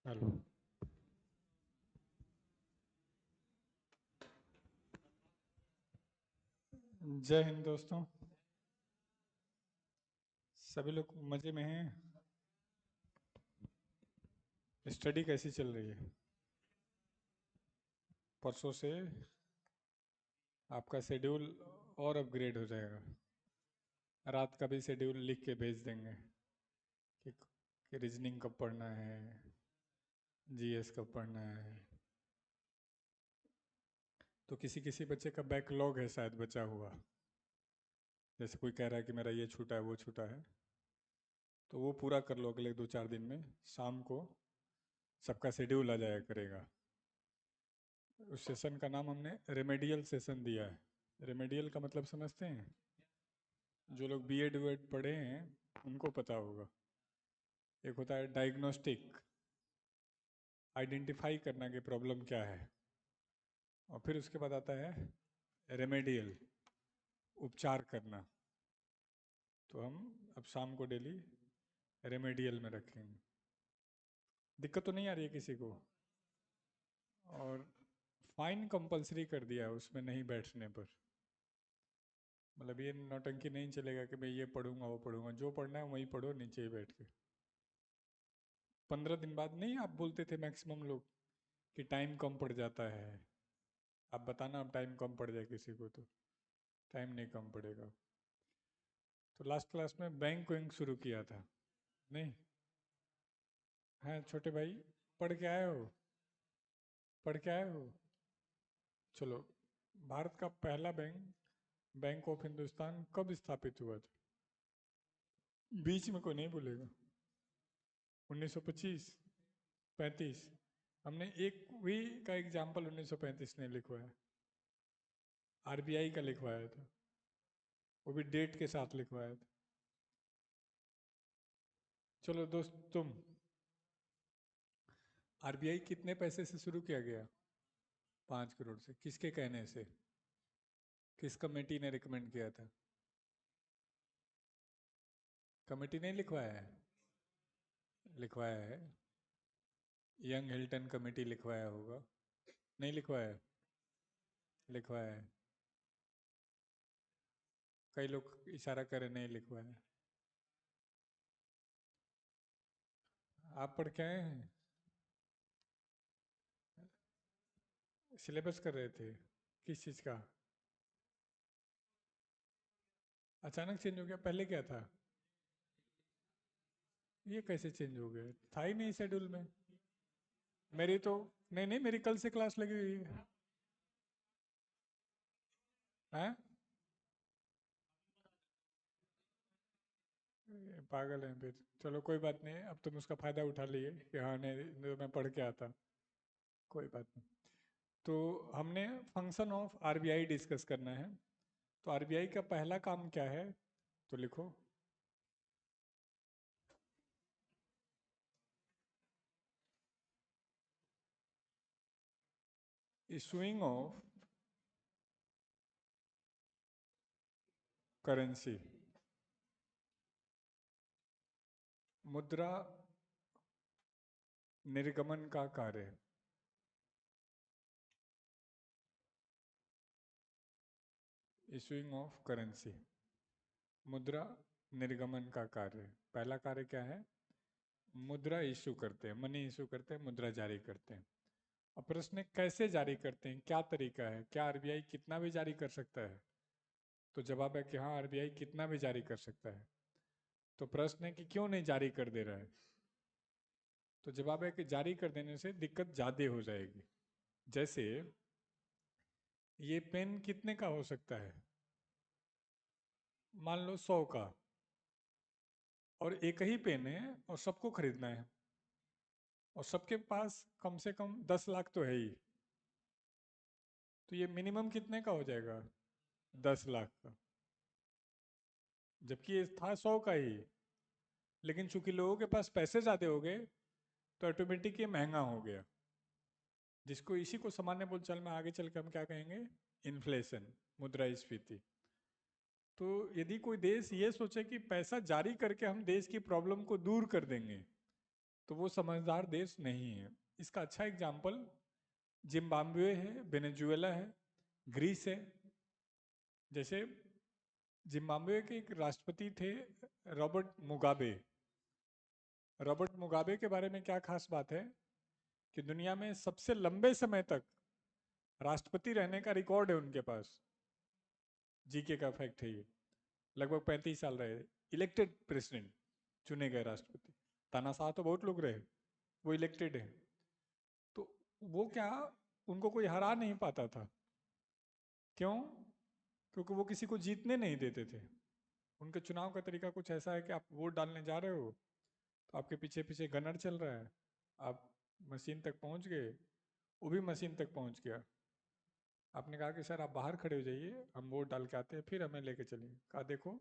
Hello. जय हिंद दोस्तों। सभी लोग मज़े में हैं। स्टडी कैसी चल रही है? परसों से आपका शेड्यूल और अपग्रेड हो जाएगा। रात का भी शेड्यूल लिख के भेज देंगे कि, कि रीजनिंग कब पढ़ना है, जीएस कब पढ़ना है। तो किसी किसी बच्चे का बैकलॉग है शायद बचा हुआ, जैसे कोई कह रहा है कि मेरा ये छूटा है वो छूटा है, तो वो पूरा कर लो अगले 2-4 दिन में। शाम को सबका शेड्यूल आ जाया करेगा। उस सेशन का नाम हमने रेमेडियल सेशन दिया है। रेमेडियल का मतलब समझते हैं? जो लोग बीएड वीएड पढ़े हैं उनको पता होगा। एक होता है डायग्नोस्टिक, आइडेंटिफाई करना कि प्रॉब्लम क्या है, और फिर उसके बाद आता है रेमेडियल, उपचार करना। तो हम अब शाम को डेली रेमेडियल में रखेंगे। दिक्कत तो नहीं आ रही है किसी को? और फाइन कंपलसरी कर दिया है उसमें नहीं बैठने पर। मतलब ये नौटंकी नहीं चलेगा कि मैं ये पढ़ूंगा वो पढ़ूंगा, जो पढ़ना है वहीं पढ़ो नीचे ही बैठ के। 15 दिन बाद नहीं, आप बोलते थे मैक्सिमम लोग कि टाइम कम पड़ जाता है। आप बताना अब टाइम कम पड़ जाए किसी को तो। टाइम नहीं कम पड़ेगा। तो लास्ट क्लास में बैंक वैंक शुरू किया था नहीं? हाँ छोटे भाई, पढ़ के आए हो? पढ़ के आए हो? चलो, भारत का पहला बैंक, बैंक ऑफ हिंदुस्तान, कब स्थापित हुआ था? बीच में कोई नहीं बोलेगा। 1925, 35? हमने एक भी का एग्जाम्पल 1935 नहीं लिखवाया। आरबीआई का लिखवाया था, वो भी डेट के साथ लिखवाया था। चलो दोस्त, तुम, आरबीआई कितने पैसे से शुरू किया गया? 5 करोड़ से। किसके कहने से? किस कमेटी ने रिकमेंड किया था? कमेटी नहीं लिखवाया है? लिखवाया है। यंग हिल्टन कमेटी लिखवाया होगा। नहीं लिखवाया? लिखवाया है। कई लोग इशारा करे नहीं लिखवाया। आप पढ़ के आए हैं? सिलेबस कर रहे थे? किस चीज़ का? अचानक चेंज हो गया? पहले क्या था? ये कैसे चेंज हो गया? था ही नहीं शेड्यूल में। मेरी तो, नहीं नहीं, मेरी कल से क्लास लगी हुई है। हैं? ये पागल हैं फिर। चलो कोई बात नहीं, अब तुम उसका फायदा उठा लिए कि हाँ नहीं मैं पढ़ के आता। कोई बात नहीं। तो हमने फंक्शन ऑफ आरबीआई डिस्कस करना है। तो आरबीआई का पहला काम क्या है? तो लिखो, इशूइंग ऑफ करेंसी, मुद्रा निर्गमन का कार्य। इशूइंग ऑफ करेंसी, मुद्रा निर्गमन का कार्य। पहला कार्य क्या है? मुद्रा इशू करते हैं, मनी इशू करते हैं, मुद्रा जारी करते हैं। और प्रश्न है कैसे जारी करते हैं, क्या तरीका है, क्या आरबीआई कितना भी जारी कर सकता है? तो जवाब है कि हाँ आरबीआई कितना भी जारी कर सकता है। तो प्रश्न है कि क्यों नहीं जारी कर दे रहा है? तो जवाब है कि जारी कर देने से दिक्कत ज़्यादा हो जाएगी। जैसे ये पेन कितने का हो सकता है? मान लो 100 का, और एक ही पेन है और सबको खरीदना है, और सबके पास कम से कम 10 लाख तो है ही। तो ये मिनिमम कितने का हो जाएगा? 10 लाख का। जबकि ये था 100 का ही, लेकिन चूंकि लोगों के पास पैसे ज़्यादा हो गए तो ऑटोमेटिक ये महंगा हो गया, जिसको इसी को सामान्य बोलचाल में आगे चल के हम क्या कहेंगे? इन्फ्लेशन, मुद्रास्फीति। तो यदि कोई देश ये सोचे कि पैसा जारी करके हम देश की प्रॉब्लम को दूर कर देंगे, तो वो समझदार देश नहीं है। इसका अच्छा एग्जाम्पल जिम्बाब्वे है, वेनेजुएला है, ग्रीस है। जैसे जिम्बाब्वे के एक राष्ट्रपति थे रॉबर्ट मुगाबे। रॉबर्ट मुगाबे के बारे में क्या खास बात है कि दुनिया में सबसे लंबे समय तक राष्ट्रपति रहने का रिकॉर्ड है उनके पास। जीके का फैक्ट है ये। लगभग 35 साल रहे, इलेक्टेड प्रेसिडेंट, चुने गए राष्ट्रपति। तानाशाह तो बहुत लोग रहे, वो इलेक्टेड है। तो वो क्या, उनको कोई हरा नहीं पाता था। क्यों? क्योंकि वो किसी को जीतने नहीं देते थे। उनके चुनाव का तरीका कुछ ऐसा है कि आप वोट डालने जा रहे हो तो आपके पीछे पीछे गनर चल रहा है, आप मशीन तक पहुंच गए, वो भी मशीन तक पहुंच गया। आपने कहा कि सर आप बाहर खड़े हो जाइए, हम वोट डाल के आते हैं, फिर हमें लेके चलिए। कहा देखो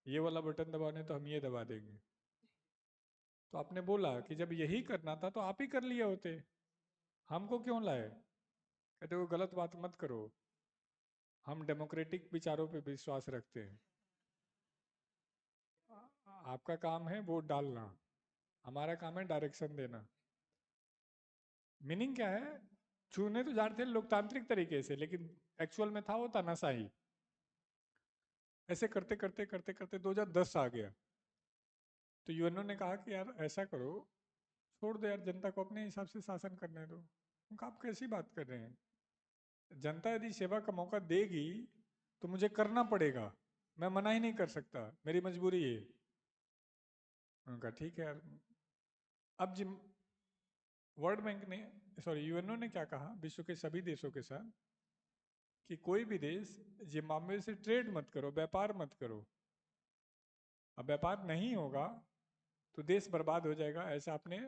ये वाला बटन दबाने तो हम ये दबा देंगे। तो आपने बोला कि जब यही करना था तो आप ही कर लिए होते, हमको क्यों लाए? कहते वो गलत बात मत करो, हम डेमोक्रेटिक विचारों पे विश्वास रखते हैं। आपका काम है वोट डालना, हमारा काम है डायरेक्शन देना। मीनिंग क्या है? चुने तो जाते थे लोकतांत्रिक तरीके से, लेकिन एक्चुअल में था वो तानाशाही। ऐसे करते करते करते करते 2010 आ गया तो यूएनओ ने कहा कि यार ऐसा करो, छोड़ दो यार, जनता को अपने हिसाब से शासन करने दो। उनका आप कैसी बात कर रहे हैं? जनता यदि सेवा का मौका देगी तो मुझे करना पड़ेगा, मैं मना ही नहीं कर सकता, मेरी मजबूरी है। उनका ठीक है यार। अब जिम वर्ल्ड बैंक ने, सॉरी यूएनओ ने क्या कहा विश्व के सभी देशों के साथ कि कोई भी देश जिम्बाब्वे से ट्रेड मत करो, व्यापार मत करो। अब व्यापार नहीं होगा तो देश बर्बाद हो जाएगा। ऐसा आपने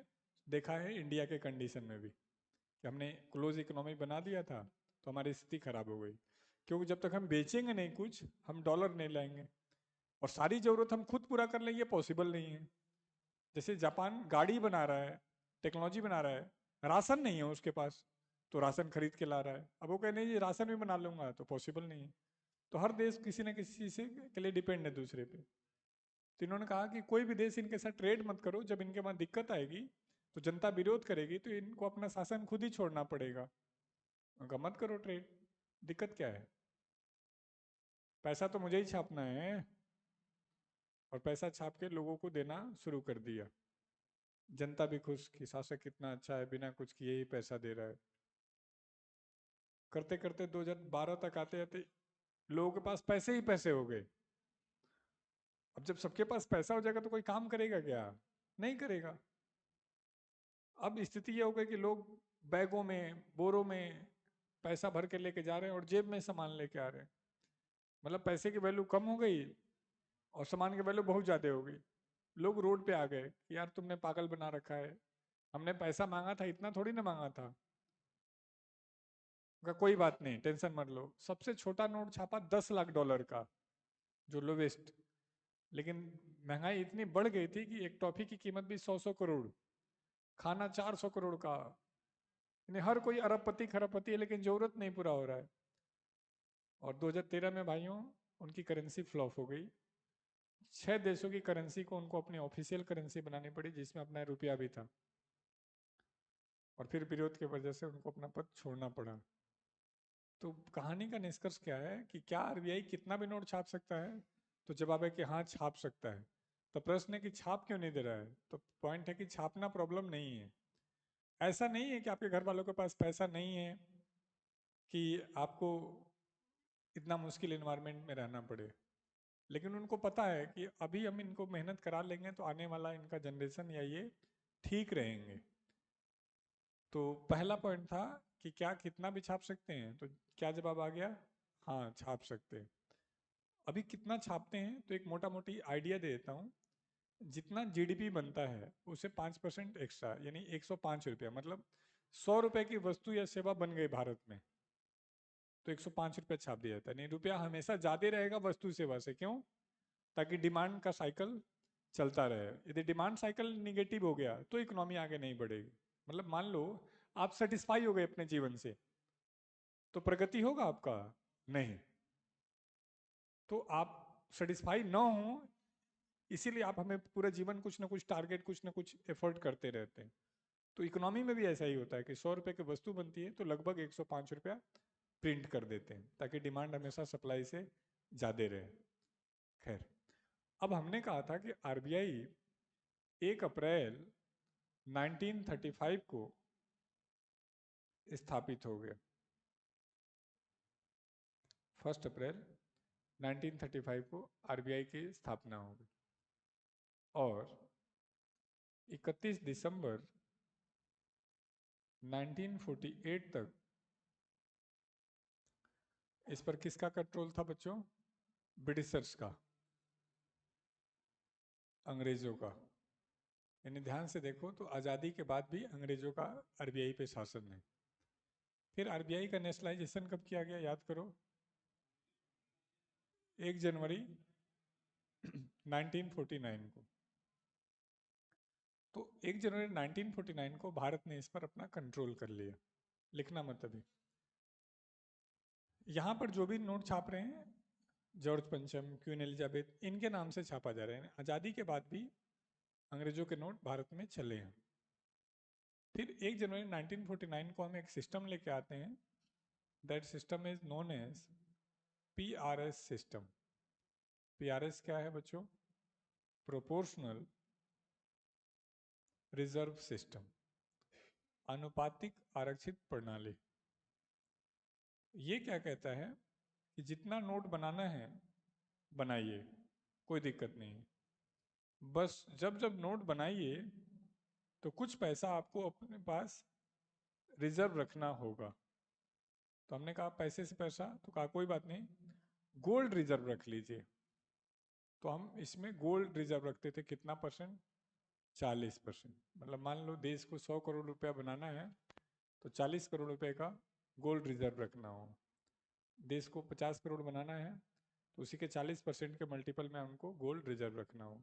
देखा है इंडिया के कंडीशन में भी कि हमने क्लोज इकोनॉमी बना दिया था तो हमारी स्थिति खराब हो गई। क्योंकि जब तक हम बेचेंगे नहीं कुछ, हम डॉलर नहीं लाएंगे, और सारी जरूरत हम खुद पूरा कर लेंगे, पॉसिबल नहीं है। जैसे जापान गाड़ी बना रहा है, टेक्नोलॉजी बना रहा है, राशन नहीं है उसके पास, तो राशन खरीद के ला रहा है। अब वो कहने ये राशन भी बना लूंगा, तो पॉसिबल नहीं है। तो हर देश किसी न किसी चीज से के लिए डिपेंड है दूसरे पे। तो इन्होंने कहा कि कोई भी देश इनके साथ ट्रेड मत करो, जब इनके वहां दिक्कत आएगी तो जनता विरोध करेगी तो इनको अपना शासन खुद ही छोड़ना पड़ेगा। उनका मत करो ट्रेड, दिक्कत क्या है? पैसा तो मुझे ही छापना है, और पैसा छाप के लोगों को देना शुरू कर दिया। जनता भी खुश कि शासक कितना अच्छा है, बिना कुछ किए ही पैसा दे रहा है। करते करते 2012 तक आते आते लोगों के पास पैसे ही पैसे हो गए। अब जब सबके पास पैसा हो जाएगा तो कोई काम करेगा क्या? नहीं करेगा। अब स्थिति ये हो गई कि लोग बैगों में, बोरों में पैसा भर के लेके जा रहे हैं और जेब में सामान लेके आ रहे हैं। मतलब पैसे की वैल्यू कम हो गई और सामान की वैल्यू बहुत ज्यादा हो गई। लोग रोड पे आ गए कि यार तुमने पागल बना रखा है, हमने पैसा मांगा था, इतना थोड़ी ना मांगा था। का कोई बात नहीं, टेंशन मत लो। सबसे छोटा नोट छापा $10 लाख का, जो लोवेस्ट। लेकिन महंगाई इतनी बढ़ गई थी कि एक टॉफी की कीमत भी 100 करोड़, खाना 400 करोड़ का। यानी हर कोई अरबपति खरबपति है, लेकिन जरूरत नहीं पूरा हो रहा है। और 2013 में भाइयों उनकी करेंसी फ्लॉप हो गई। 6 देशों की करेंसी को उनको अपनी ऑफिशियल करेंसी बनानी पड़ी, जिसमें अपना रुपया भी था। और फिर विरोध की वजह से उनको अपना पद छोड़ना पड़ा। तो कहानी का निष्कर्ष क्या है कि क्या आरबीआई कितना भी नोट छाप सकता है? तो जवाब है कि हाँ छाप सकता है। तो प्रश्न है कि छाप क्यों नहीं दे रहा है? तो पॉइंट है कि छापना प्रॉब्लम नहीं है। ऐसा नहीं है कि आपके घर वालों के पास पैसा नहीं है कि आपको इतना मुश्किल इन्वायरमेंट में रहना पड़े। लेकिन उनको पता है कि अभी हम इनको मेहनत करा लेंगे तो आने वाला इनका जनरेशन या ये ठीक रहेंगे। तो पहला पॉइंट था कि क्या कितना भी छाप सकते हैं, तो क्या जवाब आ गया? हाँ छाप सकते हैं। अभी कितना छापते हैं तो एक मोटा मोटी आइडिया दे देता हूँ। जितना जीडीपी बनता है उसे 5% एक्स्ट्रा, यानी 105 रुपया, मतलब 100 रुपए की वस्तु या सेवा बन गई भारत में तो 105 रुपया छाप दिया जाता है। नहीं, रुपया हमेशा ज्यादा रहेगा वस्तु सेवा से। क्यों? ताकि डिमांड का साइकिल चलता रहे। यदि डिमांड साइकिल निगेटिव हो गया तो इकोनॉमी आगे नहीं बढ़ेगी। मतलब मान लो आप सेटिस्फाई हो गए अपने जीवन से, तो प्रगति होगा आपका? नहीं। तो आप सेटिस्फाई ना हो इसीलिए आप हमें पूरा जीवन कुछ ना कुछ टारगेट, कुछ ना कुछ एफर्ट करते रहते हैं। तो इकोनॉमी में भी ऐसा ही होता है कि 100 रुपए की वस्तु बनती है तो लगभग 105 रुपया प्रिंट कर देते हैं ताकि डिमांड हमेशा सप्लाई से ज़्यादा रहे। खैर, अब हमने कहा था कि आरबीआई 1 अप्रैल 1935 को स्थापित हो गया। 1 अप्रैल 1935 को आरबीआई की स्थापना हो गई और 31 दिसंबर 1948 तक इस पर किसका कंट्रोल था बच्चों? ब्रिटिशर्स का, अंग्रेजों का। यानी ध्यान से देखो तो आज़ादी के बाद भी अंग्रेजों का आरबीआई पे शासन है। फिर आरबीआई का नेशनलाइजेशन कब किया गया याद करो? 1 जनवरी 1949 को। तो 1 जनवरी 1949 को भारत ने इस पर अपना कंट्रोल कर लिया। लिखना मत अभी। यहाँ पर जो भी नोट छाप रहे हैं, जॉर्ज पंचम, क्वीन एलिजाबेथ, इनके नाम से छापा जा रहा है। आज़ादी के बाद भी अंग्रेजों के नोट भारत में चले हैं। फिर 1 जनवरी 1949 को हम एक सिस्टम लेके आते हैं। That system is known as PRS system. PRS क्या है बच्चों? प्रोपोर्शनल रिजर्व सिस्टम, आनुपातिक आरक्षित प्रणाली। ये क्या कहता है कि जितना नोट बनाना है बनाइए, कोई दिक्कत नहीं। बस जब जब नोट बनाइए तो कुछ पैसा आपको अपने पास रिजर्व रखना होगा। तो हमने कहा पैसे से पैसा, तो कहा कोई बात नहीं, गोल्ड रिजर्व रख लीजिए। तो हम इसमें गोल्ड रिजर्व रखते थे कितना परसेंट? 40%। मतलब मान लो देश को 100 करोड़ रुपया बनाना है तो 40 करोड़ रुपए का गोल्ड रिजर्व रखना हो। देश को 50 करोड़ बनाना है तो उसी के 40% के मल्टीपल में हमको गोल्ड रिजर्व रखना हो।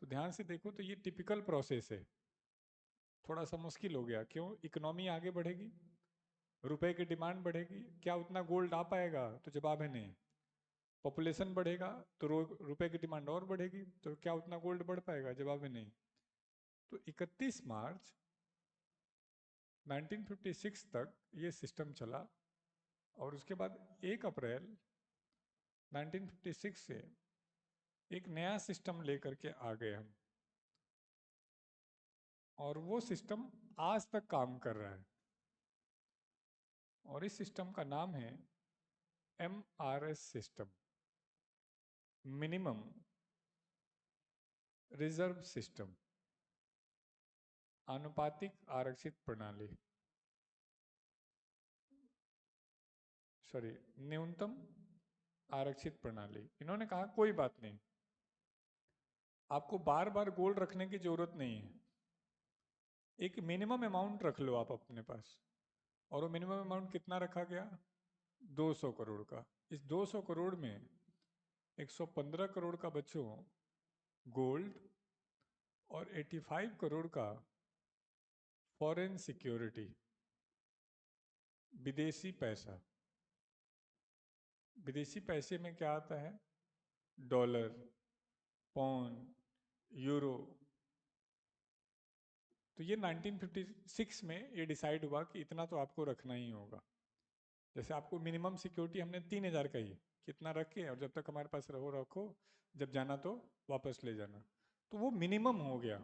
तो ध्यान से देखो तो ये टिपिकल प्रोसेस है। थोड़ा सा मुश्किल हो गया, क्यों? इकोनॉमी आगे बढ़ेगी, रुपए की डिमांड बढ़ेगी, क्या उतना गोल्ड आ पाएगा? तो जवाब है नहीं। पॉपुलेशन बढ़ेगा तो रुपए की डिमांड और बढ़ेगी, तो क्या उतना गोल्ड बढ़ पाएगा? जवाब है नहीं। तो 31 मार्च 1956 तक ये सिस्टम चला और उसके बाद 1 अप्रैल 1956 से एक नया सिस्टम लेकर के आ गए हम, और वो सिस्टम आज तक काम कर रहा है। और इस सिस्टम का नाम है MRS system, minimum reserve system, आनुपातिक आरक्षित प्रणाली, सॉरी, न्यूनतम आरक्षित प्रणाली। इन्होंने कहा कोई बात नहीं, आपको बार बार गोल्ड रखने की जरूरत नहीं है, एक मिनिमम अमाउंट रख लो आप अपने पास। और वो मिनिमम अमाउंट कितना रखा गया? 200 करोड़ का। इस 200 करोड़ में 115 करोड़ का बच्चों गोल्ड और 85 करोड़ का फॉरेन सिक्योरिटी, विदेशी पैसा। विदेशी पैसे में क्या आता है? Dollar, pound, euro. तो ये 1956 में ये डिसाइड हुआ कि इतना तो आपको रखना ही होगा। जैसे आपको मिनिमम सिक्योरिटी हमने 3000 कही, कितना रखे और जब तक हमारे पास रहो रखो, जब जाना तो वापस ले जाना। तो वो मिनिमम हो गया।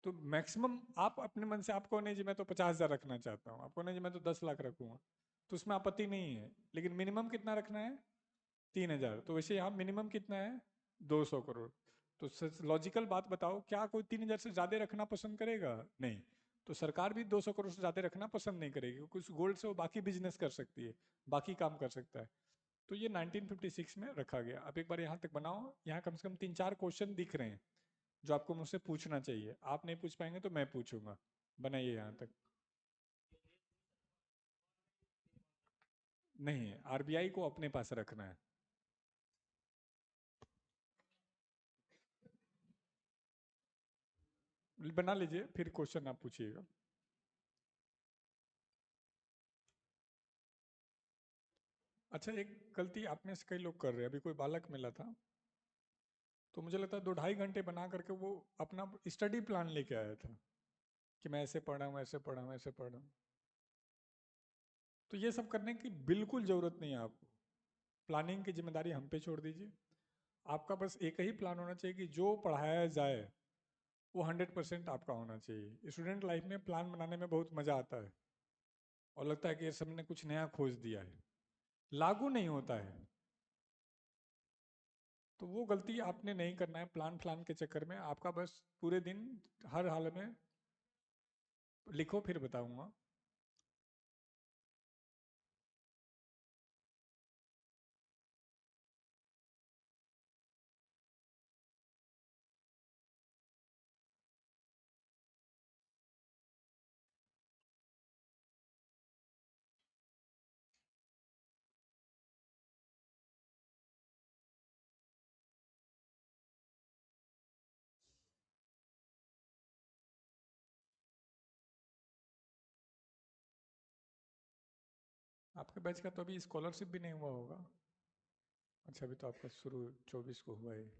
तो मैक्सिमम आप अपने मन से, आपको नहीं जी मैं तो 50,000 रखना चाहता हूँ, आपको नहीं जी मैं तो 10 लाख रखूँगा, तो उसमें आपत्ति नहीं है। लेकिन मिनिमम कितना रखना है? 3000। तो वैसे यहाँ मिनिमम कितना है? 200 करोड़। तो लॉजिकल बात बताओ, क्या कोई 3000 से ज़्यादा रखना पसंद करेगा? नहीं। तो सरकार भी 200 करोड़ से ज़्यादा रखना पसंद नहीं करेगी, क्योंकि उस गोल्ड से वो बाकी बिजनेस कर सकती है, बाकी काम कर सकता है। तो ये 1956 में रखा गया। अब एक बार यहाँ तक बनाओ, यहाँ कम से कम 3-4 क्वेश्चन दिख रहे हैं जो आपको मुझसे पूछना चाहिए। आप नहीं पूछ पाएंगे तो मैं पूछूंगा। बनाइए यहाँ तक। नहीं, आरबीआई को अपने पास रखना है। बना लीजिए, फिर क्वेश्चन आप पूछिएगा। अच्छा, एक गलती आप में से कई लोग कर रहे हैं। अभी कोई बालक मिला था, तो मुझे लगता है 2-2.5 घंटे बना करके वो अपना स्टडी प्लान लेके आया था कि मैं ऐसे पढ़ा हूँ, ऐसे पढ़ा हूँ, ऐसे पढ़ा हूँ। तो ये सब करने की बिल्कुल ज़रूरत नहीं है आपको। प्लानिंग की जिम्मेदारी हम पे छोड़ दीजिए। आपका बस एक ही प्लान होना चाहिए कि जो पढ़ाया जाए वो 100% आपका होना चाहिए। स्टूडेंट लाइफ में प्लान बनाने में बहुत मज़ा आता है और लगता है कि ये सबने कुछ नया खोज दिया है, लागू नहीं होता है। तो वो गलती आपने नहीं करना है। प्लान प्लान के चक्कर में आपका बस पूरे दिन हर हाल में लिखो, फिर बताऊंगा। आपके बैच का तो अभी स्कॉलरशिप भी नहीं हुआ होगा। अच्छा, अभी तो आपका शुरू 24 को हुआ है।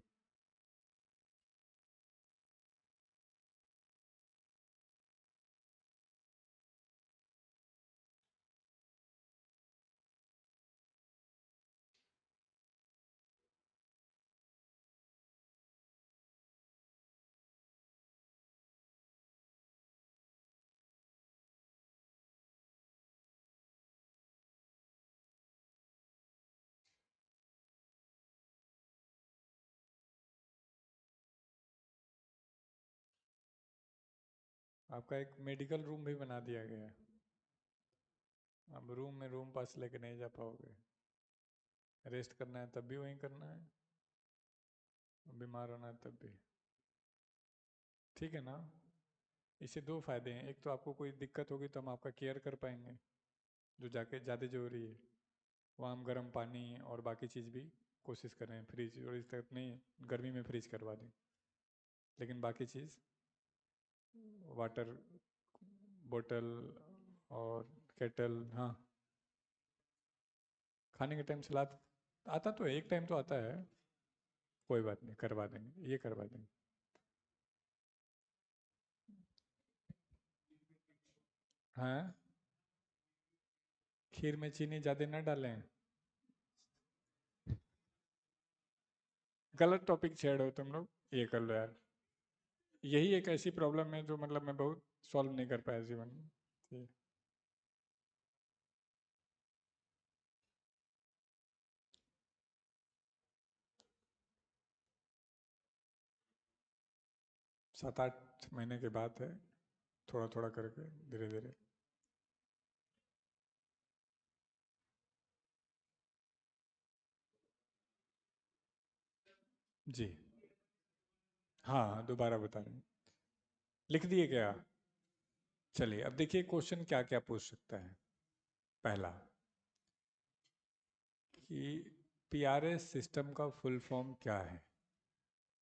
आपका एक मेडिकल रूम भी बना दिया गया है। अब रूम में रूम पास लेके नहीं जा पाओगे। रेस्ट करना है तब भी वहीं करना है, बीमार होना है तब भी। ठीक है ना। इससे दो फायदे हैं। एक तो आपको कोई दिक्कत होगी तो हम आपका केयर कर पाएंगे, जो जाके ज़्यादा जरूरी है। वहाँ हम गर्म पानी और बाकी चीज़ भी कोशिश करें, फ्रिज और इस तक नहीं, गर्मी में फ्रिज करवा दें। लेकिन बाकी चीज़, वाटर बोतल और केटल, हाँ। खाने के टाइम सलाद आता तो है, एक टाइम तो आता है। कोई बात नहीं, करवा देंगे, ये करवा देंगे। हाँ, खीर में चीनी ज़्यादा न डालें। गलत टॉपिक छेड़ो तुम लोग, ये कर लो यार। यही एक ऐसी प्रॉब्लम है जो मतलब मैं बहुत सॉल्व नहीं कर पाया जीवन में। ठीक। 7-8 महीने की बात है, थोड़ा थोड़ा करके धीरे धीरे। जी। हाँ, दोबारा बता रहे हैं। लिख दिए क्या? चलिए, अब देखिए क्वेश्चन क्या क्या पूछ सकता है। पहला कि पीआरएस सिस्टम का फुल फॉर्म क्या है?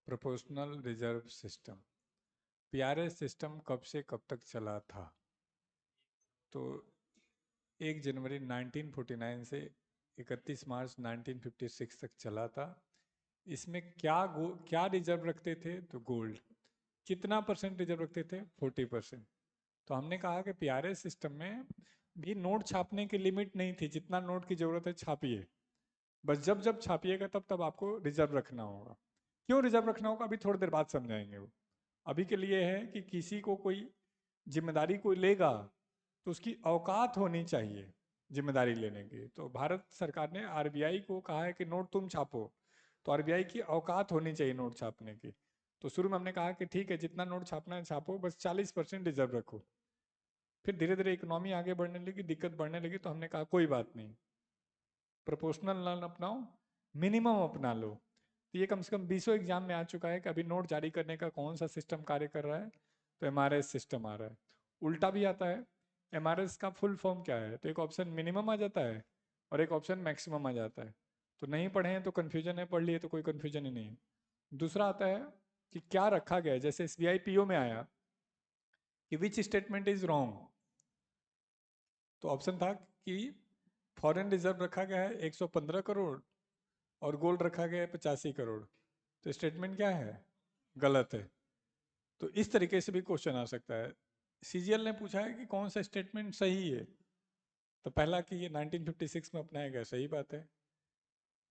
Proportional reserve system. PRS system कब से कब तक चला था? तो 1 जनवरी 1949 से 31 मार्च 1956 तक चला था। इसमें क्या रिजर्व रखते थे? तो गोल्ड। कितना परसेंट रिजर्व रखते थे? 40%। तो हमने कहा कि पीआरएस सिस्टम में भी नोट छापने की लिमिट नहीं थी, जितना नोट की जरूरत है छापिए। बस जब जब छापिएगा तब तब आपको रिजर्व रखना होगा। क्यों रिजर्व रखना होगा, अभी थोड़ी देर बाद समझाएंगे वो। अभी के लिए है कि किसी को कोई जिम्मेदारी कोई लेगा तो उसकी औकात होनी चाहिए जिम्मेदारी लेने की। तो भारत सरकार ने आरबीआई को कहा है कि नोट तुम छापो, तो आरबीआई की औकात होनी चाहिए नोट छापने की। तो शुरू में हमने कहा कि ठीक है, जितना नोट छापना है छापो, बस 40% रिजर्व रखो। फिर धीरे धीरे इकोनॉमी आगे बढ़ने लगी, दिक्कत बढ़ने लगी, तो हमने कहा कोई बात नहीं, प्रोपोर्शनल न अपनाओ, मिनिमम अपना लो। तो ये कम से कम 20 एग्जाम में आ चुका है कि अभी नोट जारी करने का कौन सा सिस्टम कार्य कर रहा है। तो एमआरएस सिस्टम आ रहा है। उल्टा भी आता है। एमआरएस का फुल फॉर्म क्या है? तो एक ऑप्शन मिनिमम आ जाता है और एक ऑप्शन मैक्सिमम आ जाता है। तो नहीं पढ़े हैं तो कन्फ्यूजन है, पढ़ लिए तो कोई कन्फ्यूजन ही नहीं है। दूसरा आता है कि क्या रखा गया है। जैसे एसबीआई पीओ में आया कि विच स्टेटमेंट इज रॉन्ग। तो ऑप्शन था कि फॉरेन रिजर्व रखा गया है 115 करोड़ और गोल्ड रखा गया है 85 करोड़। तो स्टेटमेंट क्या है, गलत है। तो इस तरीके से भी क्वेश्चन आ सकता है। सीजीएल ने पूछा है कि कौन सा स्टेटमेंट सही है, तो पहला कि ये 1956 में अपनाया गया, सही बात है।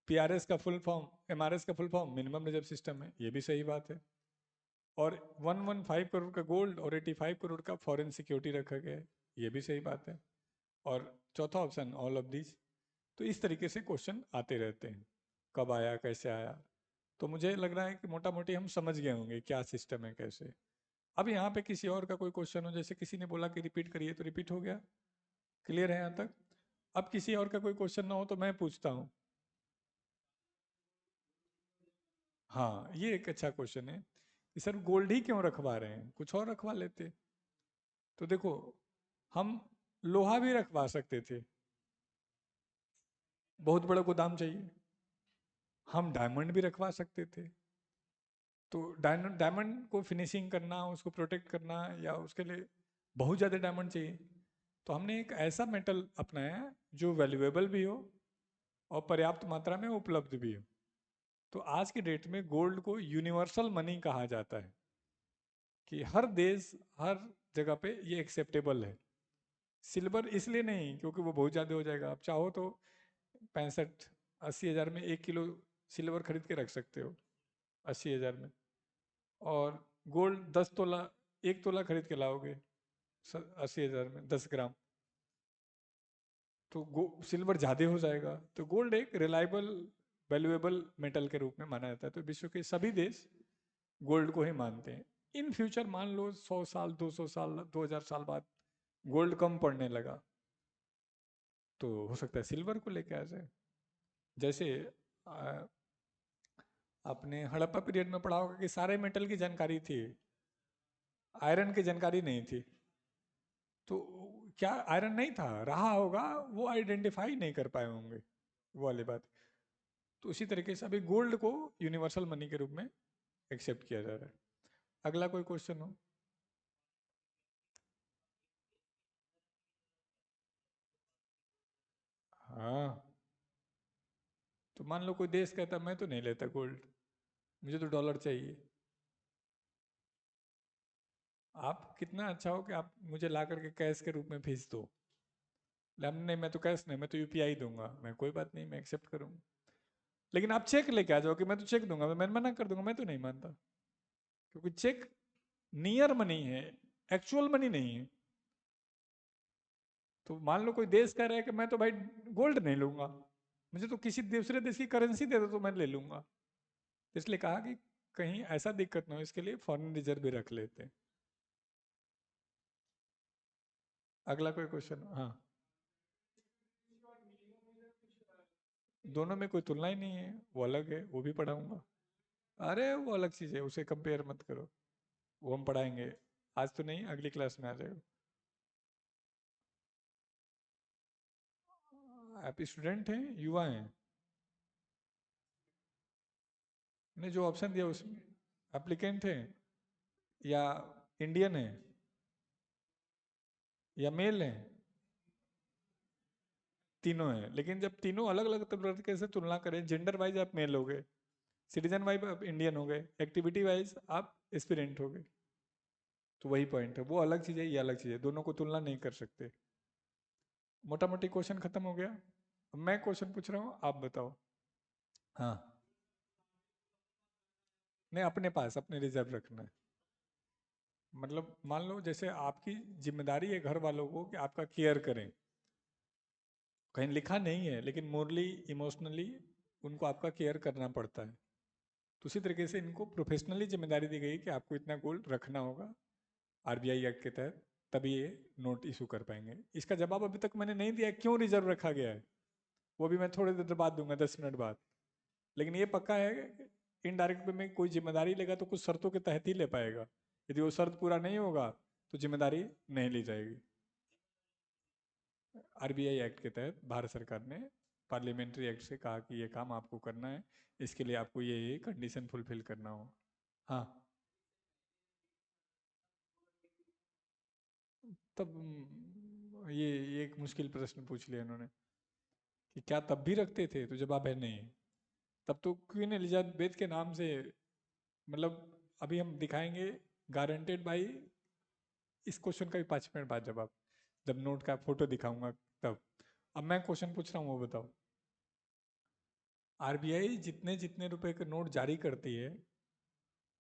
पीआरएस का फुल फॉर्म, एमआरएस का full form minimum reserve system है, ये भी सही बात है। और 115 करोड़ का गोल्ड और 85 करोड़ का फॉरेन सिक्योरिटी रखा गया है, ये भी सही बात है। और चौथा ऑप्शन ऑल ऑफ दीज। तो इस तरीके से क्वेश्चन आते रहते हैं, कब आया कैसे आया। तो मुझे लग रहा है कि मोटा मोटी हम समझ गए होंगे क्या सिस्टम है कैसे। अब यहाँ पे किसी और का कोई क्वेश्चन हो, जैसे किसी ने बोला कि रिपीट करिए, तो रिपीट हो गया, क्लियर है यहाँ तक। अब किसी और का कोई क्वेश्चन ना हो तो मैं पूछता हूँ। हाँ, ये एक अच्छा क्वेश्चन है कि सर गोल्ड ही क्यों रखवा रहे हैं, कुछ और रखवा लेते। तो देखो, हम लोहा भी रखवा सकते थे, बहुत बड़ा गोदाम चाहिए। हम डायमंड भी रखवा सकते थे, तो डायमंड को फिनिशिंग करना, उसको प्रोटेक्ट करना, या उसके लिए बहुत ज़्यादा डायमंड चाहिए। तो हमने एक ऐसा मेटल अपनाया है जो वैल्यूएबल भी हो और पर्याप्त मात्रा में उपलब्ध भी हो। तो आज की डेट में गोल्ड को यूनिवर्सल मनी कहा जाता है, कि हर देश हर जगह पे ये एक्सेप्टेबल है। सिल्वर इसलिए नहीं क्योंकि वो बहुत ज़्यादा हो जाएगा, आप चाहो तो 65-80 हज़ार में 1 किलो सिल्वर खरीद के रख सकते हो, 80 हज़ार में। और गोल्ड 10 तोला, 1 तोला खरीद के लाओगे 80 हज़ार में 10 ग्राम, तो सिल्वर ज़्यादा हो जाएगा। तो गोल्ड एक रिलायबल वैल्यूएबल मेटल के रूप में माना जाता है, तो विश्व के सभी देश गोल्ड को ही मानते हैं। इन फ्यूचर मान लो 100 साल, 200 साल, 2000 साल बाद गोल्ड कम पड़ने लगा, तो हो सकता है सिल्वर को लेके आ जाए। जैसे आ, आपने हड़प्पा पीरियड में पढ़ा होगा कि सारे मेटल की जानकारी थी, आयरन की जानकारी नहीं थी। तो क्या आयरन नहीं था, रहा होगा, वो आइडेंटिफाई नहीं कर पाए होंगे, वो वाली बात। तो उसी तरीके से अभी गोल्ड को यूनिवर्सल मनी के रूप में एक्सेप्ट किया जा रहा है। अगला कोई क्वेश्चन हो। हाँ, तो मान लो कोई देश कहता मैं तो नहीं लेता गोल्ड, मुझे तो डॉलर चाहिए। आप कितना अच्छा हो कि आप मुझे ला करके कैश के रूप में भेज दो। नहीं, मैं तो कैश नहीं, मैं तो यूपीआई दूंगा, मैं कोई बात नहीं, मैं एक्सेप्ट करूंगा। लेकिन आप चेक लेके आ जाओ कि मैं तो चेक दूंगा, मैं मना कर दूंगा, मैं तो नहीं मानता। क्योंकि चेक नियर मनी है, एक्चुअल मनी नहीं है। तो मान लो कोई देश कह रहा है कि मैं तो भाई गोल्ड नहीं लूंगा, मुझे तो किसी दूसरे देश की करेंसी दे दो तो मैं ले लूंगा। इसलिए कहा कि कहीं ऐसा दिक्कत ना हो, इसके लिए फॉरेन रिजर्व भी रख लेते हैं। अगला कोई क्वेश्चन। हाँ, दोनों में कोई तुलना ही नहीं है, वो अलग है, वो भी पढ़ाऊंगा। अरे वो अलग चीज़ है, उसे कंपेयर मत करो, वो हम पढ़ाएंगे, आज तो नहीं, अगली क्लास में आ जाएगा। आप स्टूडेंट हैं, युवा हैं? ने जो ऑप्शन दिया उसमें एप्लीकेंट हैं या इंडियन है या मेल है? तीनों हैं, लेकिन जब तीनों अलग अलग तरीके से तुलना करें, जेंडर वाइज आप मेल हो गए, सिटीजन वाइज आप इंडियन हो गए, एक्टिविटी वाइज आप एस्पिरेंट हो गए। तो वही पॉइंट है, वो अलग चीज़ है, ये अलग चीज़ है, दोनों को तुलना नहीं कर सकते। मोटा मोटी क्वेश्चन खत्म हो गया। अब मैं क्वेश्चन पूछ रहा हूँ, आप बताओ। हाँ, नहीं, अपने पास अपने रिजर्व रखना है। मतलब मान लो जैसे आपकी जिम्मेदारी है घर वालों को कि आपका केयर करें, कहीं लिखा नहीं है लेकिन मोरली इमोशनली उनको आपका केयर करना पड़ता है। तो उसी तरीके से इनको प्रोफेशनली जिम्मेदारी दी गई कि आपको इतना गोल्ड रखना होगा आरबीआई एक्ट के तहत, तभी ये नोट इशू कर पाएंगे। इसका जवाब अभी तक मैंने नहीं दिया क्यों रिजर्व रखा गया है, वो भी मैं थोड़ी देर बाद दूंगा, 10 मिनट बाद। लेकिन ये पक्का है कि इनडायरेक्ट में कोई जिम्मेदारी लेगा तो कुछ शर्तों के तहत ही ले पाएगा, यदि वो शर्त पूरा नहीं होगा तो जिम्मेदारी नहीं ली जाएगी। आरबीआई एक्ट के तहत भारत सरकार ने पार्लियामेंट्री एक्ट से कहा कि ये काम आपको करना है, इसके लिए आपको ये कंडीशन फुलफिल करना हो। हाँ, तब ये एक मुश्किल प्रश्न पूछ लिया इन्होंने कि क्या तब भी रखते थे, तो जवाब है नहीं। तब तो क्वीन एलिजाबेथ के नाम से मतलब अभी हम दिखाएंगे गारंटेड बाई, इस क्वेश्चन का भी 5 मिनट बाद जवाब, जब नोट का फोटो दिखाऊंगा तब। अब मैं क्वेश्चन पूछ रहा हूँ, वो बताओ। आरबीआई जितने जितने रुपए के नोट जारी करती है,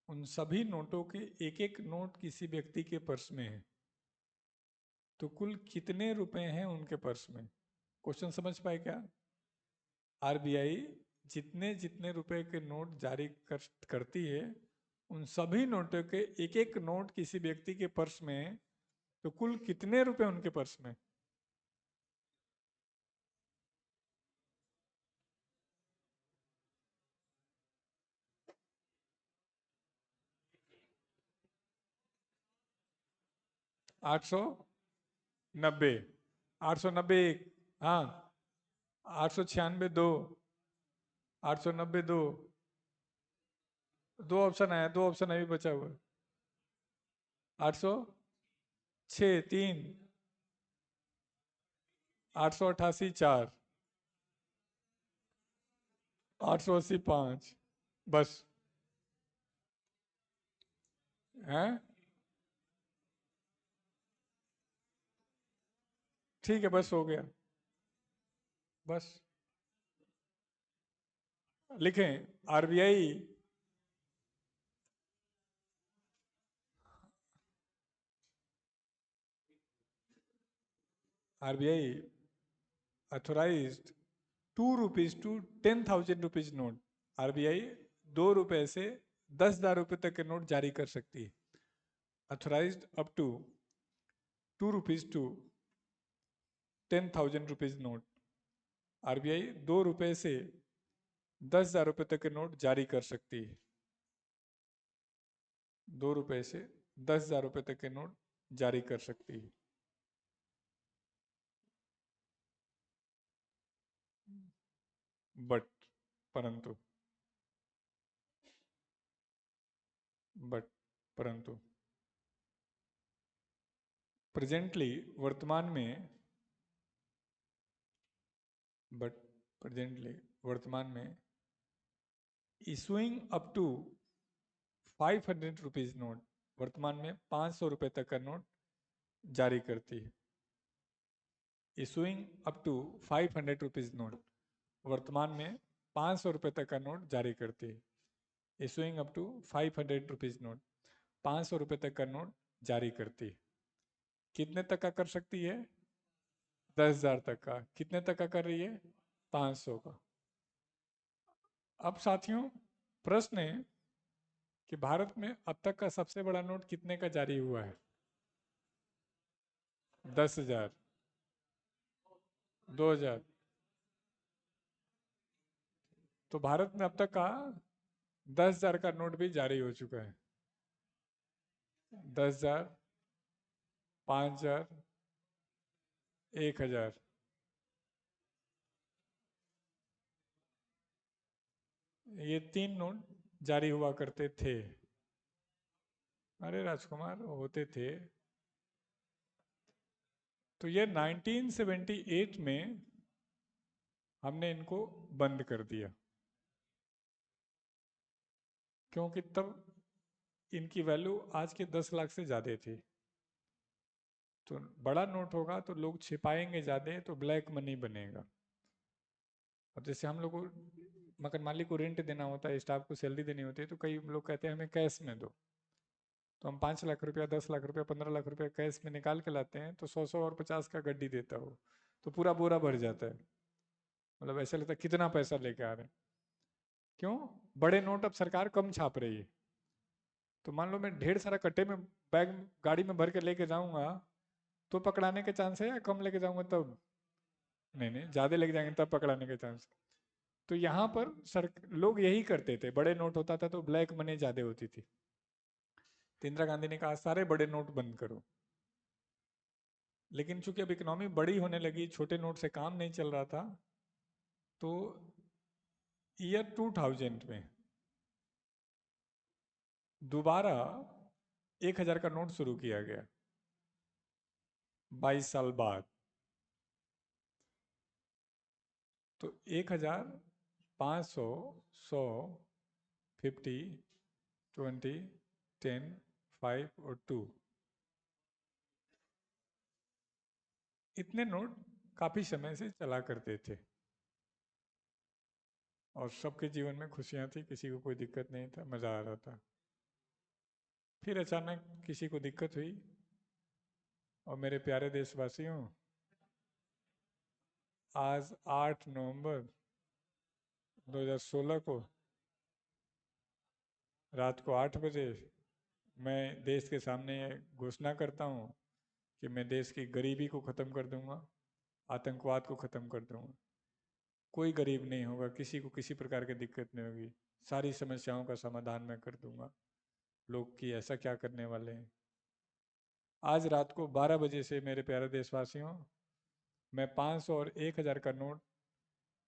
उन सभी नोटों के एक एक नोट किसी व्यक्ति के पर्स में है, तो कुल कितने रुपए हैं उनके पर्स में? क्वेश्चन समझ पाए क्या? आरबीआई जितने जितने रुपए के नोट जारी करती है, उन सभी नोटों के एक एक नोट किसी व्यक्ति के पर्स में है, तो कुल कितने रुपए उनके पर्स में? 890, 890 एक, हाँ, 896 दो, 890 दो, दो ऑप्शन आया, दो ऑप्शन अभी बचा हुआ है। 806 तीन, 888 चार, 880 पांच, बस। है, ठीक है, बस हो गया, बस। लिखें RBI, RBI authorised ₹2 to 10,000 rupees note. RBI 2 रुपए से 10,000 रुपए तक के नोट जारी कर सकती है। Authorized up to ₹2 to 10,000 rupees note. RBI 2 रुपए से 10,000 रुपए तक के नोट जारी कर सकती है। 2 रुपए से 10,000 रुपए तक के नोट जारी कर सकती है। बट, परंतु, बट, परंतु प्रेजेंटली, वर्तमान में, बट प्रेजेंटली, वर्तमान में issuing up to 500 rupees note, वर्तमान में 500 रुपए तक का नोट जारी करती है। Issuing up to 500 rupees note, वर्तमान में 500 रुपए तक का नोट जारी करती है। Issuing up to 500 rupees note, 500 रुपए तक का नोट जारी करती है। कितने तक का कर सकती है? 10,000 तक का। कितने तक का कर रही है? 500 का। अब साथियों, प्रश्न है कि भारत में अब तक का सबसे बड़ा नोट कितने का जारी हुआ है? 10,000, 2,000। तो भारत में अब तक का 10,000 का नोट भी जारी हो चुका है। 10,000, 5,000, 1,000। ये 3 नोट जारी हुआ करते थे। अरे राजकुमार, होते थे। तो ये 1978 में हमने इनको बंद कर दिया, क्योंकि तब इनकी वैल्यू आज के 10 लाख से ज़्यादा थी। तो बड़ा नोट होगा तो लोग छिपाएंगे ज़्यादा, तो ब्लैक मनी बनेगा। अब जैसे हम लोग को मकान मालिक को रेंट देना होता है, स्टाफ को सैलरी देनी होती है, तो कई लोग कहते हैं हमें कैश में दो। तो हम 5 लाख रुपया, 10 लाख रुपया, 15 लाख रुपया कैश में निकाल के लाते हैं, तो 100 और 50 का गड्डी देता हो, तो पूरा बोरा भर जाता है। मतलब ऐसा लगता है कितना पैसा लेके आ रहे हैं। क्यों? बड़े नोट अब सरकार कम छाप रही है। तो मान लो मैं ढेर सारा कट्टे में बैग गाड़ी में भर के लेके जाऊंगा, तो पकड़ाने के चांस है, या कम लेके जाऊंगा तब? नहीं नहीं, ज्यादा लेके जाएंगे तब पकड़ाने के चांस। तो यहाँ पर सर लोग यही करते थे, बड़े नोट होता था तो ब्लैक मनी ज्यादा होती थी। तो इंदिरा गांधी ने कहा सारे बड़े नोट बंद करो। लेकिन चूंकि अब इकोनॉमी बड़ी होने लगी, छोटे नोट से काम नहीं चल रहा था, तो ईयर 2000 में दोबारा 1,000 का नोट शुरू किया गया, 22 साल बाद। तो 1,000, 500, 100, 50, 20, 10, 5 और 2। इतने नोट काफी समय से चला करते थे और सबके जीवन में खुशियां थी, किसी को कोई दिक्कत नहीं था, मजा आ रहा था। फिर अचानक किसी को दिक्कत हुई और मेरे प्यारे देशवासियों, आज 8 नवंबर 2016 को रात को 8 बजे मैं देश के सामने घोषणा करता हूँ कि मैं देश की गरीबी को ख़त्म कर दूंगा, आतंकवाद को ख़त्म कर दूंगा। कोई गरीब नहीं होगा, किसी को किसी प्रकार की दिक्कत नहीं होगी, सारी समस्याओं का समाधान मैं कर दूंगा। लोग कि ऐसा क्या करने वाले हैं। आज रात को 12 बजे से मेरे प्यारे देशवासियों, मैं 500 और 1000 का नोट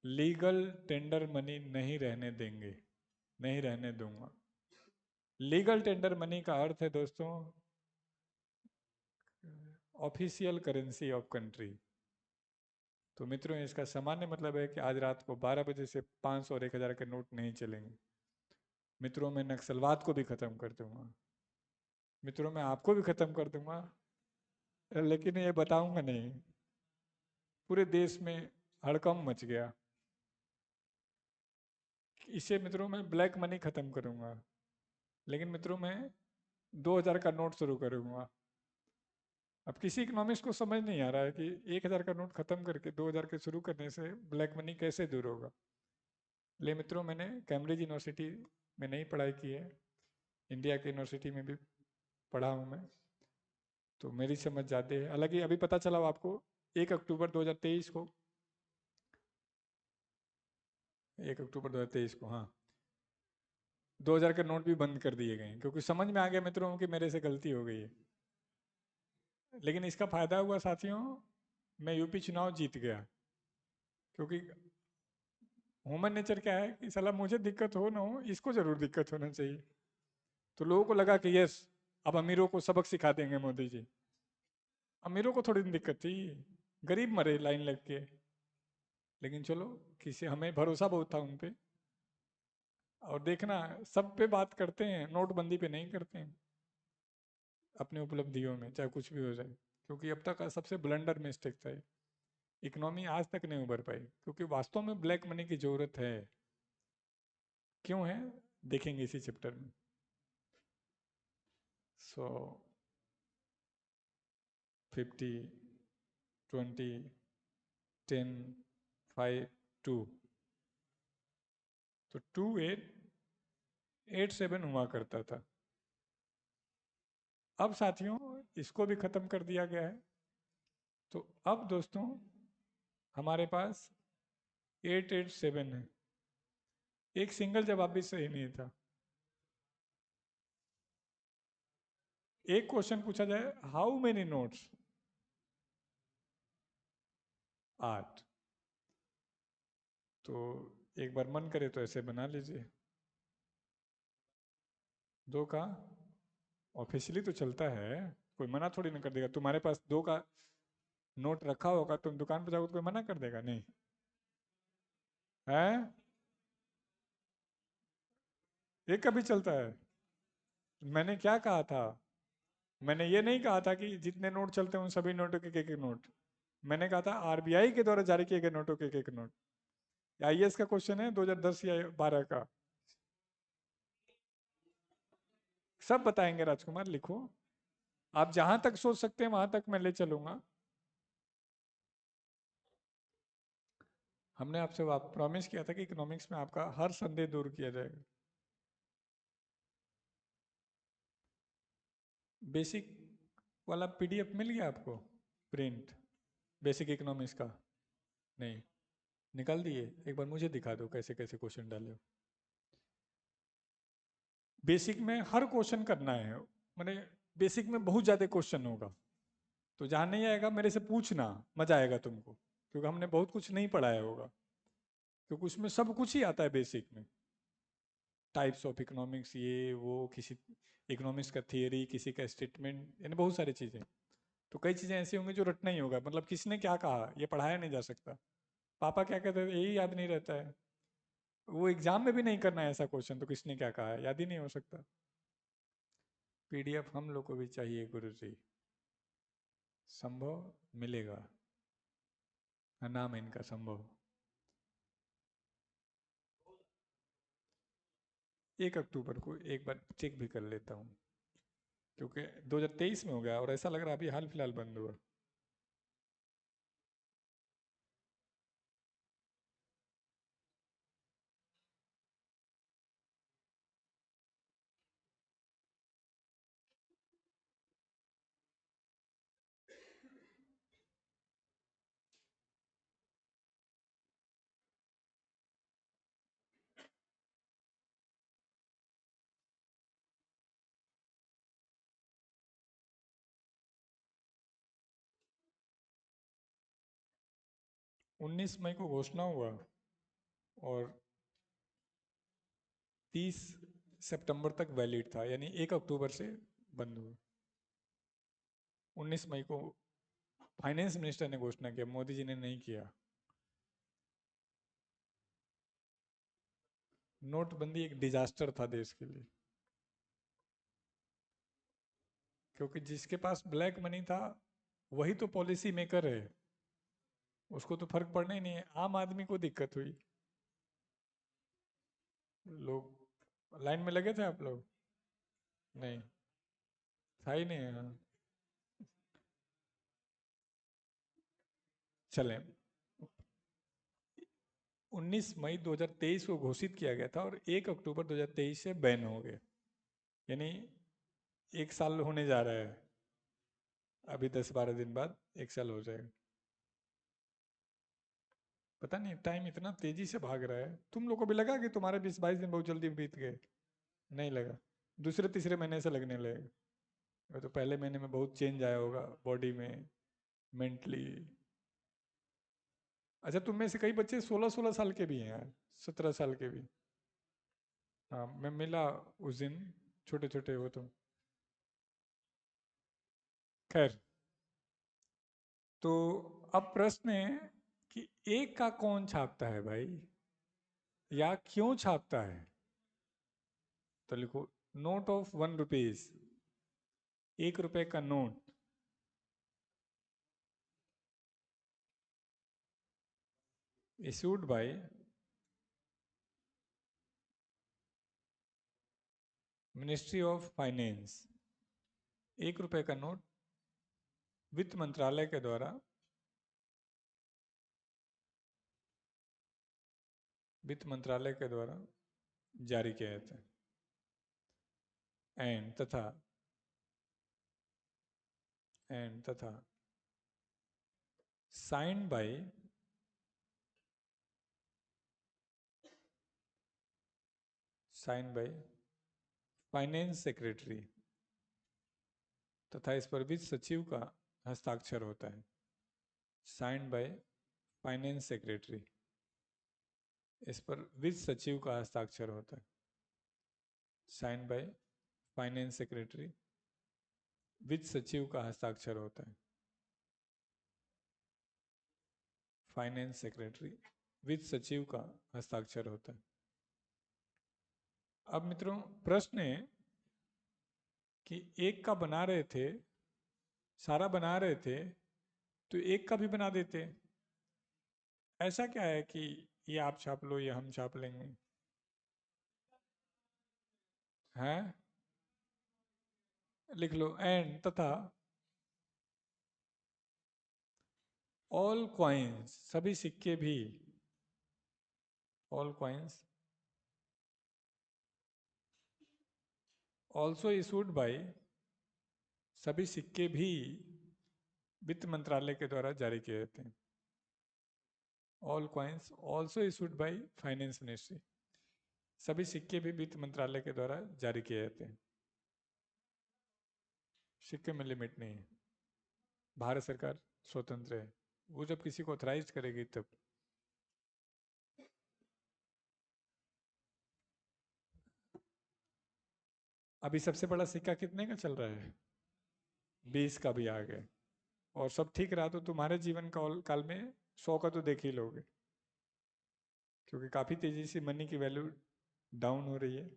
लीगल टेंडर मनी नहीं रहने देंगे, नहीं रहने दूंगा। लीगल टेंडर मनी का अर्थ है दोस्तों, ऑफिशियल करेंसी ऑफ कंट्री। तो मित्रों, इसका सामान्य मतलब है कि आज रात को 12 बजे से 500 और 1000 के नोट नहीं चलेंगे। मित्रों, मैं नक्सलवाद को भी खत्म कर दूंगा। मित्रों, मैं आपको भी खत्म कर दूंगा, लेकिन ये बताऊंगा नहीं। पूरे देश में हड़कंप मच गया। इसे मित्रों मैं ब्लैक मनी खत्म करूंगा, लेकिन मित्रों मैं 2000 का नोट शुरू करूंगा। अब किसी इकोनॉमिक्स को समझ नहीं आ रहा है कि 1000 का नोट खत्म करके 2000 के शुरू करने से ब्लैक मनी कैसे दूर होगा। ले मित्रों, मैंने कैम्ब्रिज यूनिवर्सिटी में नहीं पढ़ाई की है, इंडिया की यूनिवर्सिटी में भी पढ़ा हूँ मैं, तो मेरी समझ ज़्यादा है। हालांकि अभी पता चला आपको 1 अक्टूबर 2023 को, 1 अक्टूबर 2023 को, हाँ, 2000 के नोट भी बंद कर दिए गए, क्योंकि समझ में आ गया मित्रों कि मेरे से गलती हो गई है। लेकिन इसका फायदा हुआ साथियों, मैं यूपी चुनाव जीत गया, क्योंकि ह्यूमन नेचर क्या है कि साला मुझे दिक्कत हो ना हो, इसको जरूर दिक्कत होना चाहिए। तो लोगों को लगा कि यस, अब अमीरों को सबक सिखा देंगे मोदी जी। अमीरों को थोड़ी दिक्कत थी, गरीब मरे लाइन लग के। लेकिन चलो, किसी हमें भरोसा बहुत था उन पे। और देखना, सब पे बात करते हैं, नोटबंदी पे नहीं करते हैं अपनी उपलब्धियों में, चाहे कुछ भी हो जाए। क्योंकि अब तक का सबसे ब्लंडर मिस्टेक था। इकोनॉमी आज तक नहीं उभर पाई, क्योंकि वास्तव में ब्लैक मनी की जरूरत है। क्यों है, देखेंगे इसी चैप्टर में। सो 50, 20, 10, 5, 2, तो 2887 हुआ करता था। अब साथियों, इसको भी खत्म कर दिया गया है। तो अब दोस्तों, हमारे पास 887 है। एक सिंगल जवाब भी सही नहीं था। एक क्वेश्चन पूछा जाए, हाउ मेनी नोट्स? 8। तो एक बार मन करे तो ऐसे बना लीजिए। 2 का ऑफिशियली तो चलता है, कोई मना थोड़ी ना कर देगा। तुम्हारे पास 2 का नोट रखा होगा, तुम दुकान पर जाओगे तो कोई मना कर देगा? नहीं है। एक का भी चलता है। मैंने क्या कहा था? मैंने ये नहीं कहा था कि जितने नोट चलते हैं उन सभी नोटों के एक नोट। मैंने कहा था आरबीआई के द्वारा जारी किए गए नोटों के एक नोट। आईएएस का क्वेश्चन है 2010 या 12 का। सब बताएंगे राजकुमार, लिखो। आप जहां तक सोच सकते हैं वहां तक मैं ले चलूंगा। हमने आपसे प्रॉमिस किया था कि इकोनॉमिक्स में आपका हर संदेह दूर किया जाएगा। बेसिक वाला पीडीएफ मिल गया आपको? प्रिंट बेसिक इकोनॉमिक्स का? नहीं निकाल दिए? एक बार मुझे दिखा दो कैसे कैसे क्वेश्चन डाले हो। बेसिक में हर क्वेश्चन करना है, मैंने बेसिक में बहुत ज़्यादा क्वेश्चन होगा, तो जहाँ नहीं आएगा मेरे से पूछना, मजा आएगा तुमको, क्योंकि हमने बहुत कुछ नहीं पढ़ाया होगा। क्योंकि उसमें सब कुछ ही आता है बेसिक में, टाइप्स ऑफ इकोनॉमिक्स, ये वो, किसी इकोनॉमिक्स का थियरी, किसी का स्टेटमेंट, यानी बहुत सारी चीज़ें। तो कई चीज़ें ऐसी होंगी जो रटना ही होगा, मतलब किसने क्या कहा ये पढ़ाया नहीं जा सकता। पापा क्या कहते थे यही याद नहीं रहता है। वो एग्जाम में भी नहीं करना है ऐसा क्वेश्चन, तो किसने क्या कहा है याद ही नहीं हो सकता। PDF हम लोग को भी चाहिए गुरुजी। संभव मिलेगा, नाम है इनका संभव। 1 अक्टूबर को एक बार चेक भी कर लेता हूँ, क्योंकि 2023 में हो गया और ऐसा लग रहा है अभी हाल फिलहाल बंद हुआ। उन्नीस मई को घोषणा हुआ और 30 सितंबर तक वैलिड था, यानी 1 अक्टूबर से बंद हुआ। 19 मई को फाइनेंस मिनिस्टर ने घोषणा किया, मोदी जी ने नहीं किया। नोटबंदी एक डिजास्टर था देश के लिए, क्योंकि जिसके पास ब्लैक मनी था वही तो पॉलिसी मेकर है, उसको तो फर्क पड़ना ही नहीं है। आम आदमी को दिक्कत हुई। लोग लाइन में लगे थे, आप लोग नहीं था ही नहीं। हाँ। चलें, 19 मई 2023 को घोषित किया गया था और 1 अक्टूबर 2023 से बैन हो गए, यानी 1 साल होने जा रहा है। अभी 10-12 दिन बाद 1 साल हो जाएगा। पता नहीं टाइम इतना तेजी से भाग रहा है। तुम लोग को भी लगा कि तुम्हारे 20-22 दिन बहुत जल्दी बीत गए? नहीं लगा, दूसरे तीसरे महीने से लगने लगेगा। वो तो पहले महीने में बहुत चेंज आया होगा बॉडी में, मेंटली। अच्छा, तुम में से कई बच्चे 16-16 साल के भी हैं यार, 17 साल के भी। हाँ, मैं मिला उस दिन, छोटे छोटे हो तुम। खैर, तो अब प्रश्न है कि एक का कौन छापता है भाई, या क्यों छापता है? तो लिखो, नोट ऑफ 1 रुपीज, 1 रुपए का note issued by ministry of finance. 1 रुपए का नोट वित्त मंत्रालय के द्वारा, वित्त मंत्रालय के द्वारा जारी किया जाता है। एंड तथा साइंड बाय फाइनेंस सेक्रेटरी, तथा इस पर वित्त सचिव का हस्ताक्षर होता है। साइंड बाय फाइनेंस सेक्रेटरी, इस पर वित्त सचिव का हस्ताक्षर होता है। साइंड बाय फाइनेंस सेक्रेटरी, वित्त सचिव का हस्ताक्षर होता है। फाइनेंस सेक्रेटरी, वित्त सचिव का हस्ताक्षर होता है। अब मित्रों, प्रश्न है कि एक का बना रहे थे, सारा बना रहे थे, तो एक का भी बना देते। ऐसा क्या है कि ये आप छाप लो, ये हम छाप लेंगे? हैं? लिख लो, एंड तथा ऑल कॉइन्स, सभी सिक्के भी, all coins also issued by, सभी सिक्के भी वित्त मंत्रालय के द्वारा जारी किए जाते हैं। All coins also issued by finance ministry, सभी सिक्के भी वित्त मंत्रालय के द्वारा जारी किए जाते हैं। सिक्के में लिमिट नहीं है, भारत सरकार स्वतंत्र है, वो जब किसी को ऑथराइज करेगी तब। अभी सबसे बड़ा सिक्का कितने का चल रहा है? 20 का भी आ गए, और सब ठीक रहा तो तुम्हारे जीवन काल में 100 का तो देख ही लोगे, क्योंकि काफी तेजी से मनी की वैल्यू डाउन हो रही है।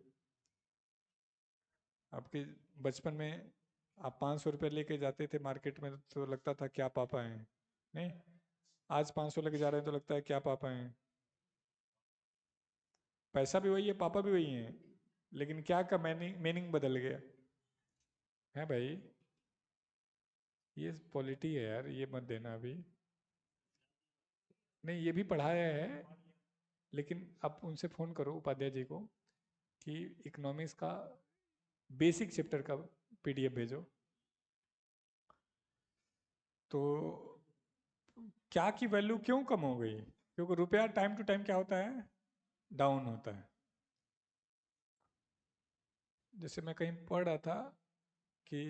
आपके बचपन में आप 500 रुपये लेके जाते थे मार्केट में तो लगता था क्या पापा हैं, नहीं? आज 500 लेके जा रहे हैं तो लगता है क्या पापा हैं। पैसा भी वही है, पापा भी वही हैं, लेकिन क्या का मीनिंग मीनिंग बदल गया है भाई। ये पॉलिटी है यार, ये मत देना अभी। नहीं, ये भी पढ़ाया है, लेकिन आप उनसे फ़ोन करो उपाध्याय जी को कि इकोनॉमिक्स का बेसिक चैप्टर का पीडीएफ भेजो। तो क्या की वैल्यू क्यों कम हो गई? क्योंकि रुपया टाइम टू टाइम क्या होता है, डाउन होता है। जैसे मैं कहीं पढ़ रहा था कि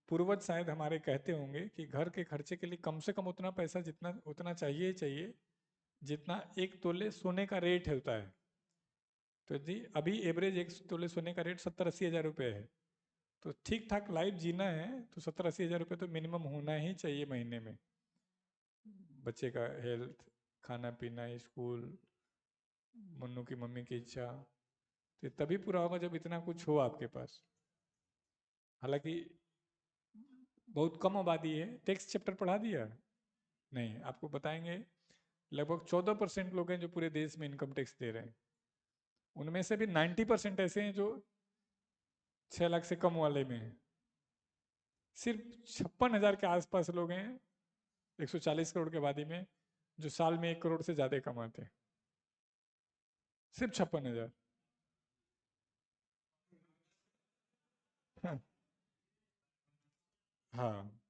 पूर्वज शायद हमारे कहते होंगे कि घर के खर्चे के लिए कम से कम उतना पैसा जितना उतना चाहिए ही चाहिए जितना एक तोले सोने का रेट होता है। तो जी अभी एवरेज एक तोले सोने का रेट 70-80 हज़ार रुपये है। तो ठीक ठाक लाइफ जीना है तो 70-80 हज़ार रुपये तो मिनिमम होना ही चाहिए महीने में। बच्चे का हेल्थ, खाना पीना, स्कूल, मन्नू की मम्मी की इच्छा, तो तभी पूरा होगा जब इतना कुछ हो आपके पास। हालांकि बहुत कम आबादी है। टैक्स चैप्टर पढ़ा दिया? नहीं, आपको बताएंगे। लगभग 14% लोग हैं जो पूरे देश में इनकम टैक्स दे रहे हैं। उनमें से भी 90% ऐसे हैं जो 6 लाख से कम वाले में हैं। सिर्फ 56 हज़ार के आसपास लोग हैं 140 करोड़ के आबादी में जो साल में 1 करोड़ से ज्यादा कमाते हैं। सिर्फ 56 हज़ार। हाँ। हाँ।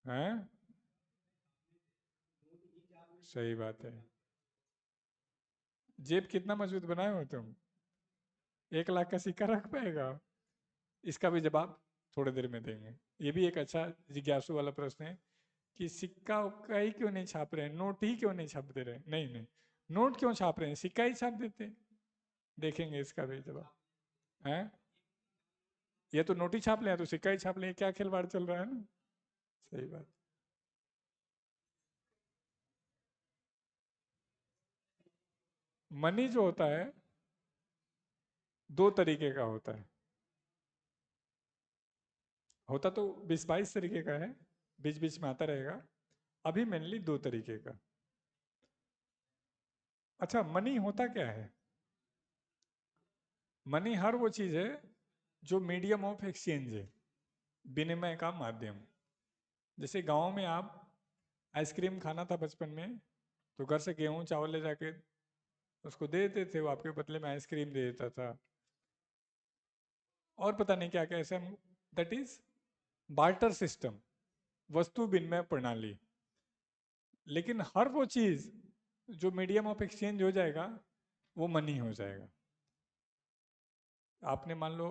हैं? सही बात है। जेब कितना मजबूत बनाए हो तुम? 1 लाख का सिक्का रख पाएगा? इसका भी जवाब थोड़ी देर में देंगे। ये भी एक अच्छा जिज्ञासु वाला प्रश्न है कि सिक्का उक्का ही क्यों नहीं छाप रहे हैं, नोट ही क्यों नहीं छाप दे रहे हैं? नहीं नहीं, नोट क्यों छाप रहे हैं, सिक्का ही छाप देते हैं। देखेंगे इसका भी जवाब। है? ये तो नोट ही छाप ले तो सिक्का ही छाप ले, क्या खिलवाड़ चल रहा है ना। सही बात। मनी जो होता है दो तरीके का होता है। होता तो 20-22 तरीके का है, बीच बीच में आता रहेगा। अभी मेनली दो तरीके का। अच्छा, मनी होता क्या है? मनी हर वो चीज है जो मीडियम ऑफ एक्सचेंज है, विनिमय का माध्यम। जैसे गांव में आप आइसक्रीम खाना था बचपन में, तो घर से गेहूं चावल ले जाके उसको दे देते थे, वो आपके बदले में आइसक्रीम दे देता था। और पता नहीं क्या क्या ऐसे हम, दैट इज बार्टर सिस्टम, वस्तु विनिमय प्रणाली। लेकिन हर वो चीज जो मीडियम ऑफ एक्सचेंज हो जाएगा वो मनी हो जाएगा। आपने मान लो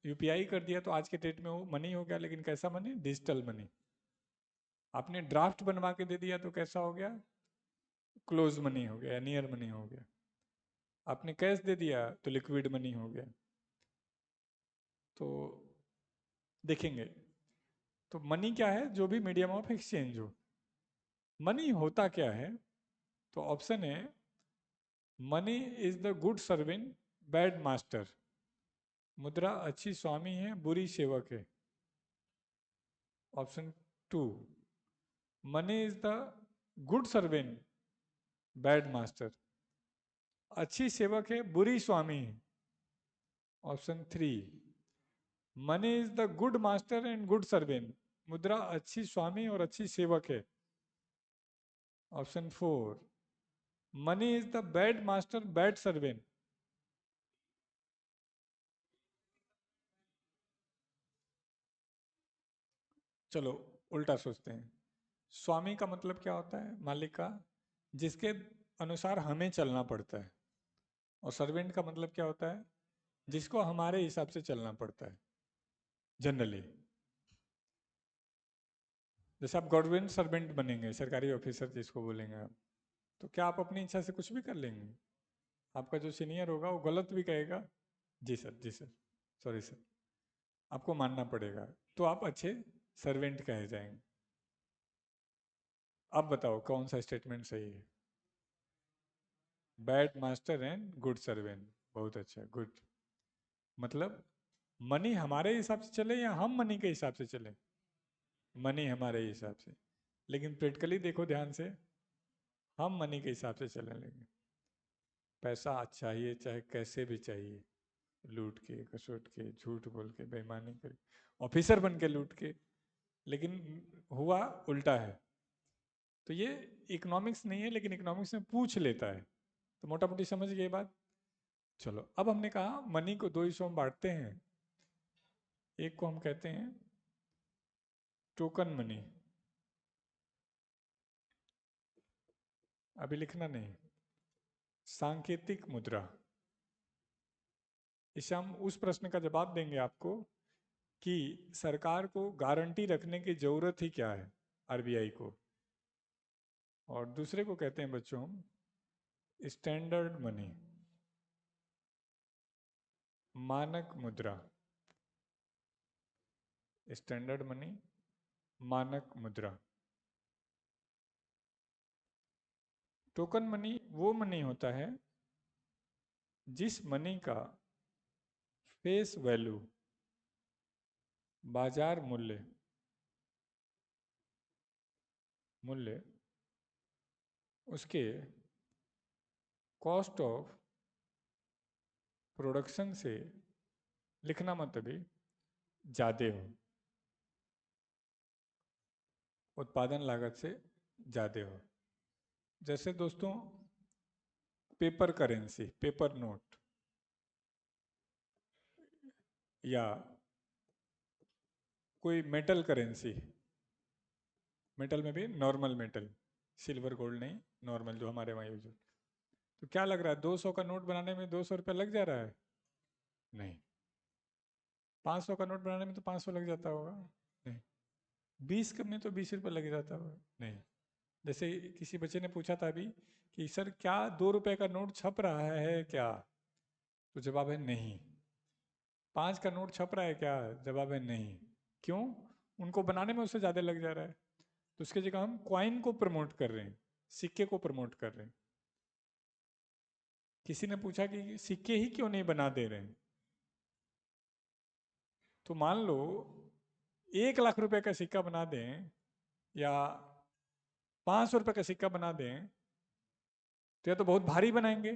यूपीआई कर दिया तो आज के डेट में वो मनी हो गया, लेकिन कैसा मनी? Digital money. आपने ड्राफ्ट बनवा के दे दिया तो कैसा हो गया? क्लोज मनी हो गया, नियर मनी हो गया। आपने कैश दे दिया तो लिक्विड मनी हो गया। तो देखेंगे, तो मनी क्या है? जो भी मीडियम ऑफ एक्सचेंज हो। मनी होता क्या है? तो ऑप्शन है, money is the good servant, bad master. मुद्रा अच्छी स्वामी है, बुरी सेवक है। Option two, money is the good servant, bad master. अच्छी सेवक है, बुरी स्वामी है। Option three, money is the good master and good servant. मुद्रा अच्छी स्वामी और अच्छी सेवक है। Option four, money is the bad master, bad servant. चलो उल्टा सोचते हैं। स्वामी का मतलब क्या होता है? मालिक का, जिसके अनुसार हमें चलना पड़ता है। और सर्वेंट का मतलब क्या होता है? जिसको हमारे हिसाब से चलना पड़ता है जनरली। जैसे आप गवर्नमेंट सर्वेंट बनेंगे, सरकारी ऑफिसर जिसको बोलेंगे आप, तो क्या आप अपनी इच्छा से कुछ भी कर लेंगे? आपका जो सीनियर होगा वो गलत भी कहेगा, जी सर जी सर, सॉरी सर, आपको मानना पड़ेगा, तो आप अच्छे सर्वेंट कहे जाएंगे। अब बताओ कौन सा स्टेटमेंट सही है? Bad master and good servant. बहुत अच्छा, गुड। मतलब मनी हमारे हिसाब से चले या हम मनी के हिसाब से चले? मनी हमारे हिसाब से। लेकिन प्रैक्टिकली देखो ध्यान से, हम मनी के हिसाब से चलने लगे। पैसा चाहिए, चाहे कैसे भी चाहिए, लूट के, खसोट के, झूठ बोल के, बेईमानी कर, ऑफिसर बन के लूट के। लेकिन हुआ उल्टा है। तो ये इकोनॉमिक्स नहीं है, लेकिन इकोनॉमिक्स में पूछ लेता है। तो मोटा मोटी समझ गए बात। चलो, अब हमने कहा मनी को दो हिस्सों में बांटते हैं। एक को हम कहते हैं टोकन मनी। अभी लिखना नहीं। सांकेतिक मुद्रा। इससे हम उस प्रश्न का जवाब देंगे आपको कि सरकार को गारंटी रखने की जरूरत ही क्या है, आरबीआई को। और दूसरे को कहते हैं बच्चों हम स्टैंडर्ड मनी, मानक मुद्रा। स्टैंडर्ड मनी, मानक मुद्रा। टोकन मनी वो मनी होता है जिस मनी का फेस वैल्यू, बाजार मूल्य, मूल्य उसके कॉस्ट ऑफ प्रोडक्शन से, लिखना मतलब ही, ज़्यादा हो, उत्पादन लागत से ज़्यादा हो। जैसे दोस्तों पेपर करेंसी, पेपर नोट, या कोई मेटल करेंसी। मेटल में भी नॉर्मल मेटल, सिल्वर गोल्ड नहीं, नॉर्मल जो हमारे वहाँ यूज होता है। तो क्या लग रहा है, 200 का नोट बनाने में 200 रुपया लग जा रहा है? नहीं। 500 का नोट बनाने में तो 500 लग जाता होगा? नहीं। 20 का में तो 20 रुपये लग जाता होगा? नहीं। जैसे किसी बच्चे ने पूछा था अभी कि सर क्या 2 रुपए का नोट छप रहा है क्या? तो जवाब है नहीं। 5 का नोट छप रहा है क्या? जवाब है नहीं। क्यों? उनको बनाने में उससे ज़्यादा लग जा रहा है। तो उसकी जगह हम क्वाइन को प्रमोट कर रहे हैं, सिक्के को प्रमोट कर रहे हैं। किसी ने पूछा कि सिक्के ही क्यों नहीं बना दे रहे हैं? तो मान लो 1 लाख रुपए का सिक्का बना दें या 500 रुपए का सिक्का बना दें, तो यह तो बहुत भारी बनाएंगे।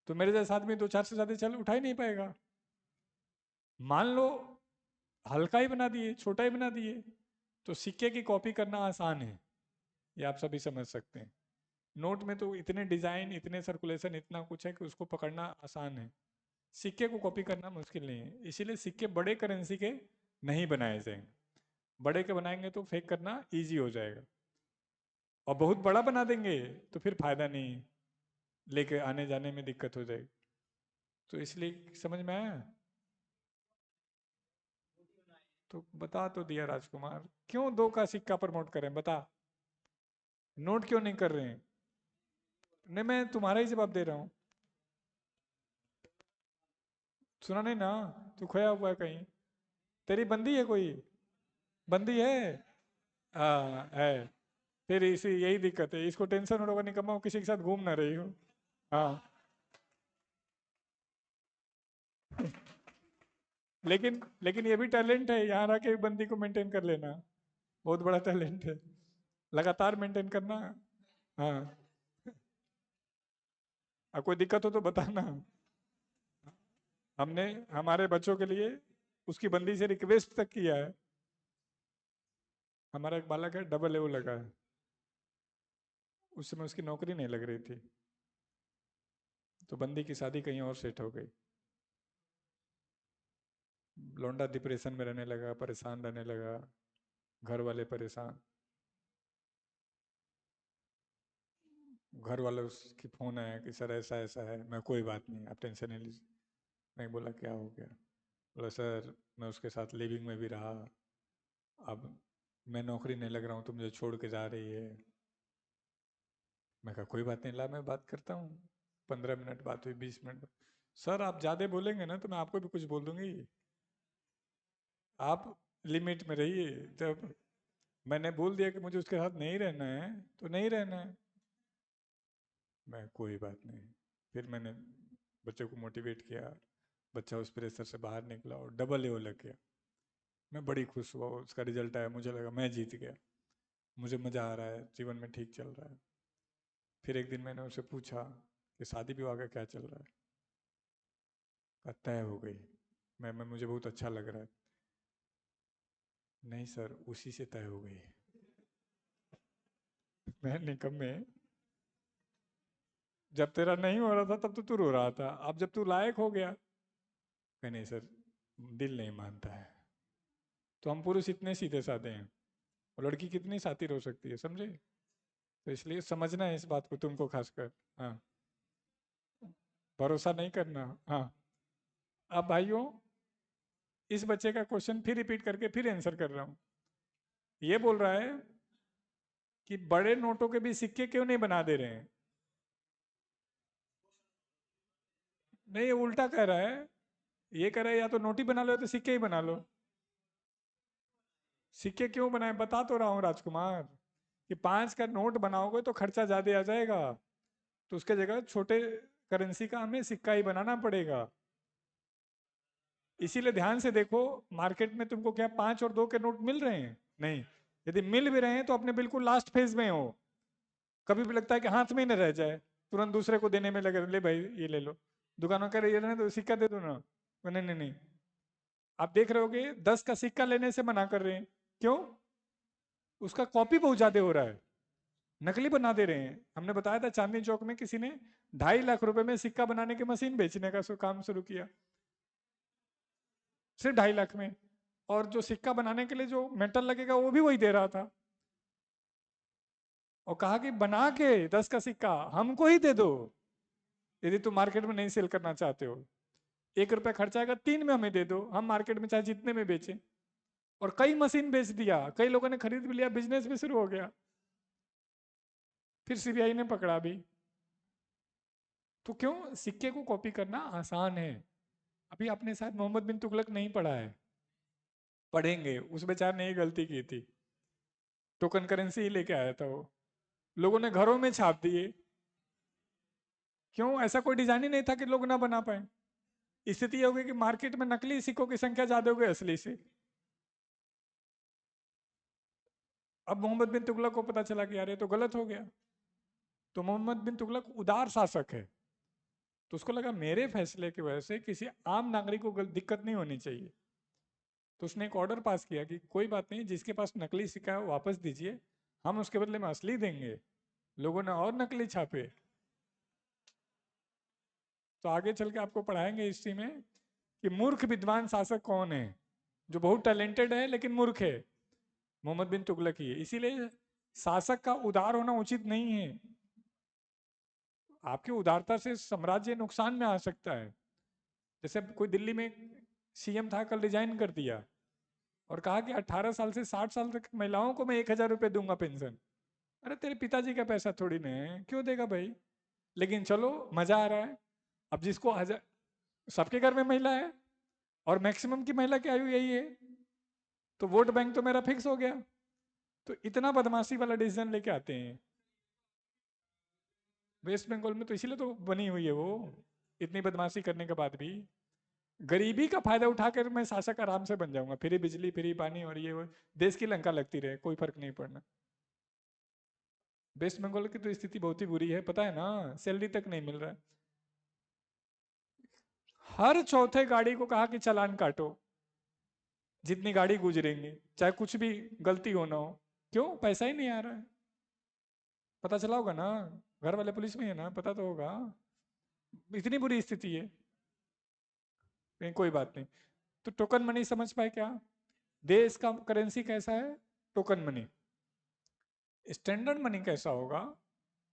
तो मेरे जैसे आदमी 2-4 से ज्यादा चल उठा ही नहीं पाएगा। मान लो हल्का ही बना दिए, छोटा ही बना दिए, तो सिक्के की कॉपी करना आसान है, ये आप सभी समझ सकते हैं। नोट में तो इतने डिजाइन, इतने सर्कुलेशन, इतना कुछ है कि उसको पकड़ना आसान है। सिक्के को कॉपी करना मुश्किल नहीं है। इसीलिए सिक्के बड़े करेंसी के नहीं बनाए जाएंगे। बड़े के बनाएंगे तो फेक करना ईजी हो जाएगा, और बहुत बड़ा बना देंगे तो फिर फायदा नहीं, लेके आने जाने में दिक्कत हो जाएगी। तो इसलिए समझ में आया? तो बता तो दिया राजकुमार, क्यों 2 का सिक्का प्रमोट करें, बता। नोट क्यों नहीं कर रहे हैं? नहीं, मैं तुम्हारा ही जवाब दे रहा हूँ। सुना नहीं ना? तू खोया हुआ है कहीं। तेरी बंदी है कोई? बंदी है? हाँ है। फिर इसी यही दिक्कत है, इसको टेंशन होगा निकम्मा, वो किसी के साथ घूम ना रही हो। हाँ। लेकिन लेकिन ये भी टैलेंट है, यहाँ रह के भी बंदी को मेंटेन कर लेना, बहुत बड़ा टैलेंट है, लगातार मेंटेन करना। हाँ। अब कोई दिक्कत हो तो बताना। हमने हमारे बच्चों के लिए उसकी बंदी से रिक्वेस्ट तक किया है। हमारा एक बालक है, डबल एओ लगा है। उस समय उसकी नौकरी नहीं लग रही थी, तो बंदी की शादी कहीं और सेट हो गई। लौंडा डिप्रेशन में रहने लगा, परेशान रहने लगा, घर वाले परेशान। घर वाले उसकी फ़ोन आया कि सर ऐसा ऐसा है। मैं कोई बात नहीं, आप टेंशन नहीं लीजिए। मैं बोला क्या हो गया? बोला सर मैं उसके साथ लिविंग में भी रहा, अब मैं नौकरी नहीं लग रहा हूँ तो मुझे छोड़ के जा रही है। मैं कहा कोई बात नहीं, ला मैं बात करता हूँ। 15 मिनट बात हुई, 20 मिनट। सर आप ज़्यादा बोलेंगे ना तो मैं आपको भी कुछ बोल दूंगी, आप लिमिट में रहिए। जब मैंने बोल दिया कि मुझे उसके साथ नहीं रहना है तो नहीं रहना है। मैं कोई बात नहीं। फिर मैंने बच्चे को मोटिवेट किया, बच्चा उस प्रेशर से बाहर निकला और डबल ए लग गया। मैं बड़ी खुश हुआ, उसका रिजल्ट आया, मुझे लगा मैं जीत गया, मुझे मज़ा आ रहा है, जीवन में ठीक चल रहा है। फिर एक दिन मैंने उससे पूछा कि शादी विवाह का क्या चल रहा है? कहा तय हो गई। मुझे बहुत अच्छा लग रहा है। नहीं सर, उसी से तय हो गई। मैं निकम्मे, जब तेरा नहीं हो रहा था तब तो तू रो रहा था, अब जब तू लायक हो गया, कहीं नहीं सर, दिल नहीं मानता है। तो हम पुरुष इतने सीधे साधे हैं, और लड़की कितनी शातिर हो सकती है, समझे? तो इसलिए समझना है इस बात को तुमको खासकर। हाँ, भरोसा नहीं करना। हाँ, अब भाइयों, इस बच्चे का क्वेश्चन फिर रिपीट करके फिर आंसर कर रहा हूँ। ये बोल रहा है कि बड़े नोटों के भी सिक्के क्यों नहीं बना दे रहे हैं? नहीं, ये उल्टा कह रहा है। ये कह रहा है या तो नोट ही बना लो या तो सिक्के ही बना लो। सिक्के क्यों बनाए, बता तो रहा हूँ राजकुमार, कि 5 का नोट बनाओगे तो खर्चा ज्यादा आ जाएगा, तो उसके जगह छोटे करेंसी का हमें सिक्का ही बनाना पड़ेगा। इसीलिए ध्यान से देखो, मार्केट में तुमको क्या 5 और 2 के नोट मिल रहे हैं? नहीं। यदि मिल भी रहे हैं तो अपने बिल्कुल लास्ट फेज में हो, कभी भी लगता है कि हाथ में ही न रह जाए, तुरंत दूसरे को देने में लगे, ले भाई ये ले लो। दुकानों कह रहे ये रहने दो, सिक्का दे दो ना। नहीं नहीं नहीं, आप देख रहे होगे 10 का सिक्का लेने से मना कर रहे हैं। क्यों? उसका कॉपी बहुत ज्यादा हो रहा है, नकली बना दे रहे हैं। हमने बताया था चांदनी चौक में किसी ने 2.5 लाख रुपए में सिक्का बनाने की मशीन बेचने का काम शुरू किया, सिर्फ 2.5 लाख में। और जो सिक्का बनाने के लिए जो मेटल लगेगा वो भी वही दे रहा था, और कहा कि बना के 10 का सिक्का हमको ही दे दो, यदि तुम मार्केट में नहीं सेल करना चाहते हो। 1 रुपया खर्चा आएगा, 3 में हमें दे दो, हम मार्केट में चाहे जितने में बेचें। और कई मशीन बेच दिया, कई लोगों ने खरीद भी लिया, बिजनेस भी शुरू हो गया। फिर सीबीआई ने पकड़ा भी। तो क्यों? सिक्के को कॉपी करना आसान है। अभी आपने शायद मोहम्मद बिन तुगलक नहीं पढ़ा है, पढ़ेंगे। उस बेचारे ने ये गलती की थी, टोकन करेंसी ही लेके आया था वो, लोगों ने घरों में छाप दिए। क्यों? ऐसा कोई डिजाइन ही नहीं था कि लोग ना बना पाए। स्थिति ये हो गई कि मार्केट में नकली सिक्कों की संख्या ज्यादा हो गई असली से। अब मोहम्मद बिन तुगलक को पता चला कि यार ये तो गलत हो गया। तो मोहम्मद बिन तुगलक उदार शासक है, तो उसको लगा मेरे फैसले की वजह से किसी आम नागरिक को दिक्कत नहीं होनी चाहिए। तो उसने एक ऑर्डर पास किया कि कोई बात नहीं, जिसके पास नकली सिक्का है वो वापस दीजिए, हम उसके बदले में असली देंगे। लोगों ने और नकली छापे। तो आगे चल के आपको पढ़ाएंगे हिस्ट्री में कि मूर्ख विद्वान शासक कौन है, जो बहुत टैलेंटेड है लेकिन मूर्ख है। मोहम्मद बिन तुगलक ही है। इसीलिए शासक का उदार होना उचित नहीं है। आपकी उदारता से साम्राज्य नुकसान में आ सकता है। जैसे कोई दिल्ली में सीएम था, कल रिजाइन कर दिया और कहा कि 18 साल से 60 साल तक महिलाओं को मैं 1,000 रुपये दूंगा पेंशन। अरे तेरे पिताजी का पैसा थोड़ी ना है, क्यों देगा भाई? लेकिन चलो, मजा आ रहा है। अब जिसको हजार, सबके घर में महिला है, और मैक्सिमम की महिला की आयु यही है, तो वोट बैंक तो मेरा फिक्स हो गया। तो इतना बदमाशी वाला डिसीजन लेके आते हैं वेस्ट बंगाल में, तो इसीलिए तो बनी हुई है वो, इतनी बदमाशी करने के बाद भी। गरीबी का फायदा उठाकर मैं शासक आराम से बन जाऊंगा, फ्री बिजली फ्री पानी और ये वो, देश की लंका लगती रहे, कोई फर्क नहीं पड़ना। वेस्ट बंगाल की तो स्थिति बहुत ही बुरी है, पता है ना, सैलरी तक नहीं मिल रहा है। हर चौथे गाड़ी को कहा कि चालान काटो, जितनी गाड़ी गुजरेंगे, चाहे कुछ भी गलती हो ना हो। क्यों? पैसा ही नहीं आ रहा है। पता चला होगा ना, घर वाले पुलिस में है ना, पता तो होगा। इतनी बुरी स्थिति है। लेकिन कोई बात नहीं। तो टोकन मनी समझ पाए क्या? देश का करेंसी कैसा है? Token money. स्टैंडर्ड मनी कैसा होगा?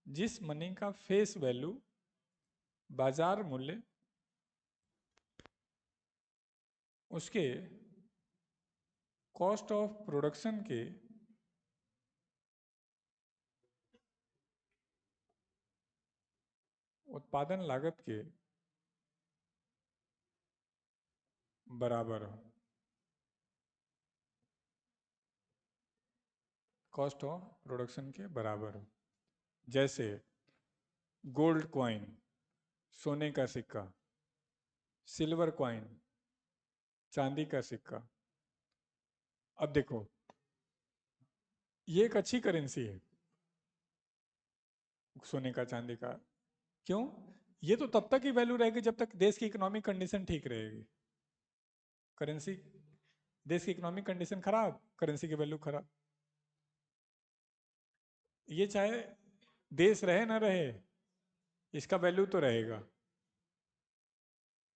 जिस मनी का फेस वैल्यू, बाजार मूल्य, उसके कॉस्ट ऑफ प्रोडक्शन के उत्पादन लागत के बराबर हो। कॉस्ट ऑफ प्रोडक्शन के बराबर हो। जैसे गोल्ड कॉइन, सोने का सिक्का, सिल्वर कॉइन, चांदी का सिक्का। अब देखो, ये एक अच्छी करेंसी है, सोने का चांदी का। क्यों? ये तो तब तक ही वैल्यू रहेगी जब तक देश की इकोनॉमिक कंडीशन ठीक रहेगी। करेंसी, देश की इकोनॉमिक कंडीशन खराब, करेंसी की वैल्यू खराब। ये चाहे देश रहे ना रहे, इसका वैल्यू तो रहेगा।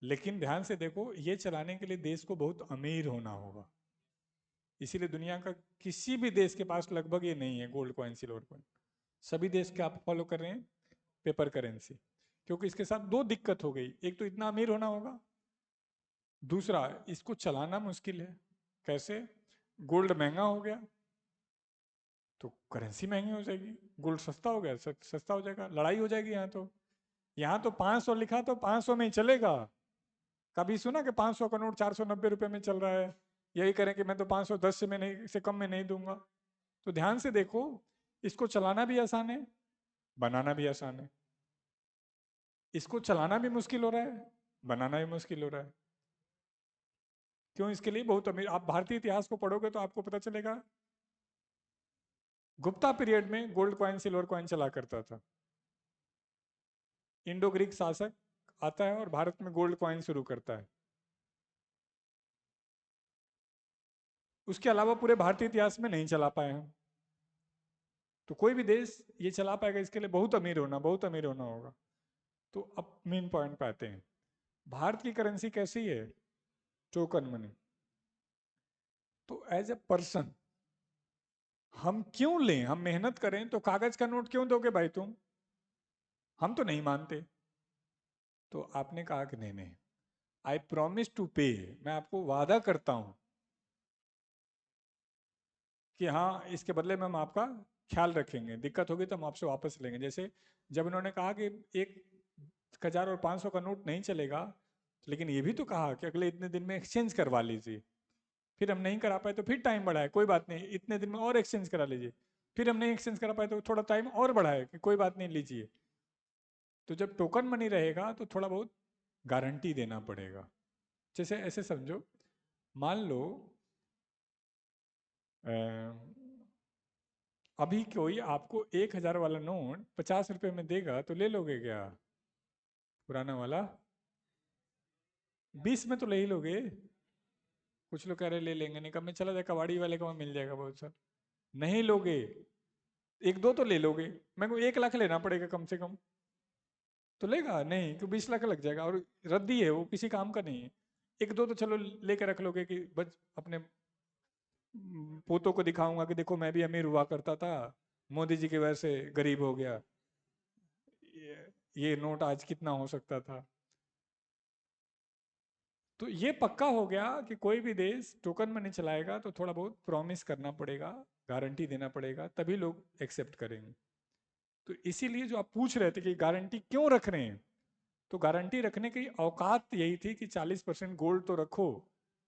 लेकिन ध्यान से देखो, ये चलाने के लिए देश को बहुत अमीर होना होगा। इसीलिए दुनिया का किसी भी देश के पास लगभग ये नहीं है, गोल्ड कॉइन सिल्वर कॉइन। सभी देश क्या फॉलो कर रहे हैं? Paper currency. क्योंकि इसके साथ दो दिक्कत हो गई, एक तो इतना अमीर होना होगा, दूसरा इसको चलाना मुश्किल है। कैसे? गोल्ड महंगा हो गया तो करेंसी महंगी हो जाएगी, गोल्ड सस्ता हो गया सस्ता हो जाएगा, लड़ाई हो जाएगी। यहाँ तो 500 लिखा तो 500 में ही चलेगा। कभी सुना कि 500 का नोट 490 रुपए में चल रहा है? यही करें कि मैं तो 510 से में नहीं, से कम में नहीं दूंगा। तो ध्यान से देखो, इसको चलाना भी आसान है, बनाना भी आसान है। इसको चलाना भी मुश्किल हो रहा है, बनाना भी मुश्किल हो रहा है। क्यों? इसके लिए बहुत अमीर, आप भारतीय इतिहास को पढ़ोगे तो आपको पता चलेगा, गुप्ता पीरियड में गोल्ड कॉइन सिल्वर कॉइन चला करता था। इंडो ग्रीक शासक आता है और भारत में गोल्ड कॉइन शुरू करता है। उसके अलावा पूरे भारतीय इतिहास में नहीं चला पाए हैं। तो कोई भी देश ये चला पाएगा, इसके लिए बहुत अमीर होना, बहुत अमीर होना होगा। तो अब मेन पॉइंट पे आते हैं। भारत की करेंसी कैसी है? Token money. तो एज ए पर्सन हम क्यों लें? हम मेहनत करें तो कागज का नोट क्यों दोगे भाई तुम? हम तो नहीं मानते। तो आपने कहा कि नहीं नहीं, आई प्रॉमिस टू पे, मैं आपको वादा करता हूं कि हाँ, इसके बदले में हम आपका ख्याल रखेंगे, दिक्कत होगी तो हम आपसे वापस लेंगे। जैसे जब इन्होंने कहा कि 1,000 और 500 का नोट नहीं चलेगा, लेकिन ये भी तो कहा कि अगले इतने दिन में एक्सचेंज करवा लीजिए। फिर हम नहीं करा पाए तो फिर टाइम बढ़ाए, कोई बात नहीं, इतने दिन में और एक्सचेंज करा लीजिए। फिर हम नहीं एक्सचेंज करा पाए तो थोड़ा टाइम और बढ़ाए कि कोई बात नहीं, लीजिए। तो जब टोकन मनी रहेगा तो थोड़ा बहुत गारंटी देना पड़ेगा। जैसे ऐसे समझो, मान लो अ, अभी कोई आपको 1,000 वाला नोट 50 रुपए में देगा तो ले लोगे क्या? पुराना वाला 20 में तो ले ही लोगे। कुछ लोग कह रहे ले लेंगे, नहीं, कब में चला जाएगा, कबाड़ी वाले का मिल जाएगा बहुत सर। नहीं लोगे, एक दो तो ले लोगे। मेरे को 1 लाख लेना पड़ेगा कम से कम तो लेगा नहीं, क्यों? 20 लाख लग जाएगा और रद्दी है वो, किसी काम का नहीं है। एक दो तो चलो लेके रख लोगे कि बस अपने पोतों को दिखाऊंगा कि देखो मैं भी अमीर हुआ करता था, मोदी जी की वजह से गरीब हो गया, ये नोट आज कितना हो सकता था। तो ये पक्का हो गया कि कोई भी देश टोकन मनी चलाएगा तो थोड़ा बहुत प्रॉमिस करना पड़ेगा, गारंटी देना पड़ेगा, तभी लोग एक्सेप्ट करेंगे। तो इसीलिए जो आप पूछ रहे थे कि गारंटी क्यों रख रहे हैं, तो गारंटी रखने की औकात यही थी कि 40% गोल्ड तो रखो,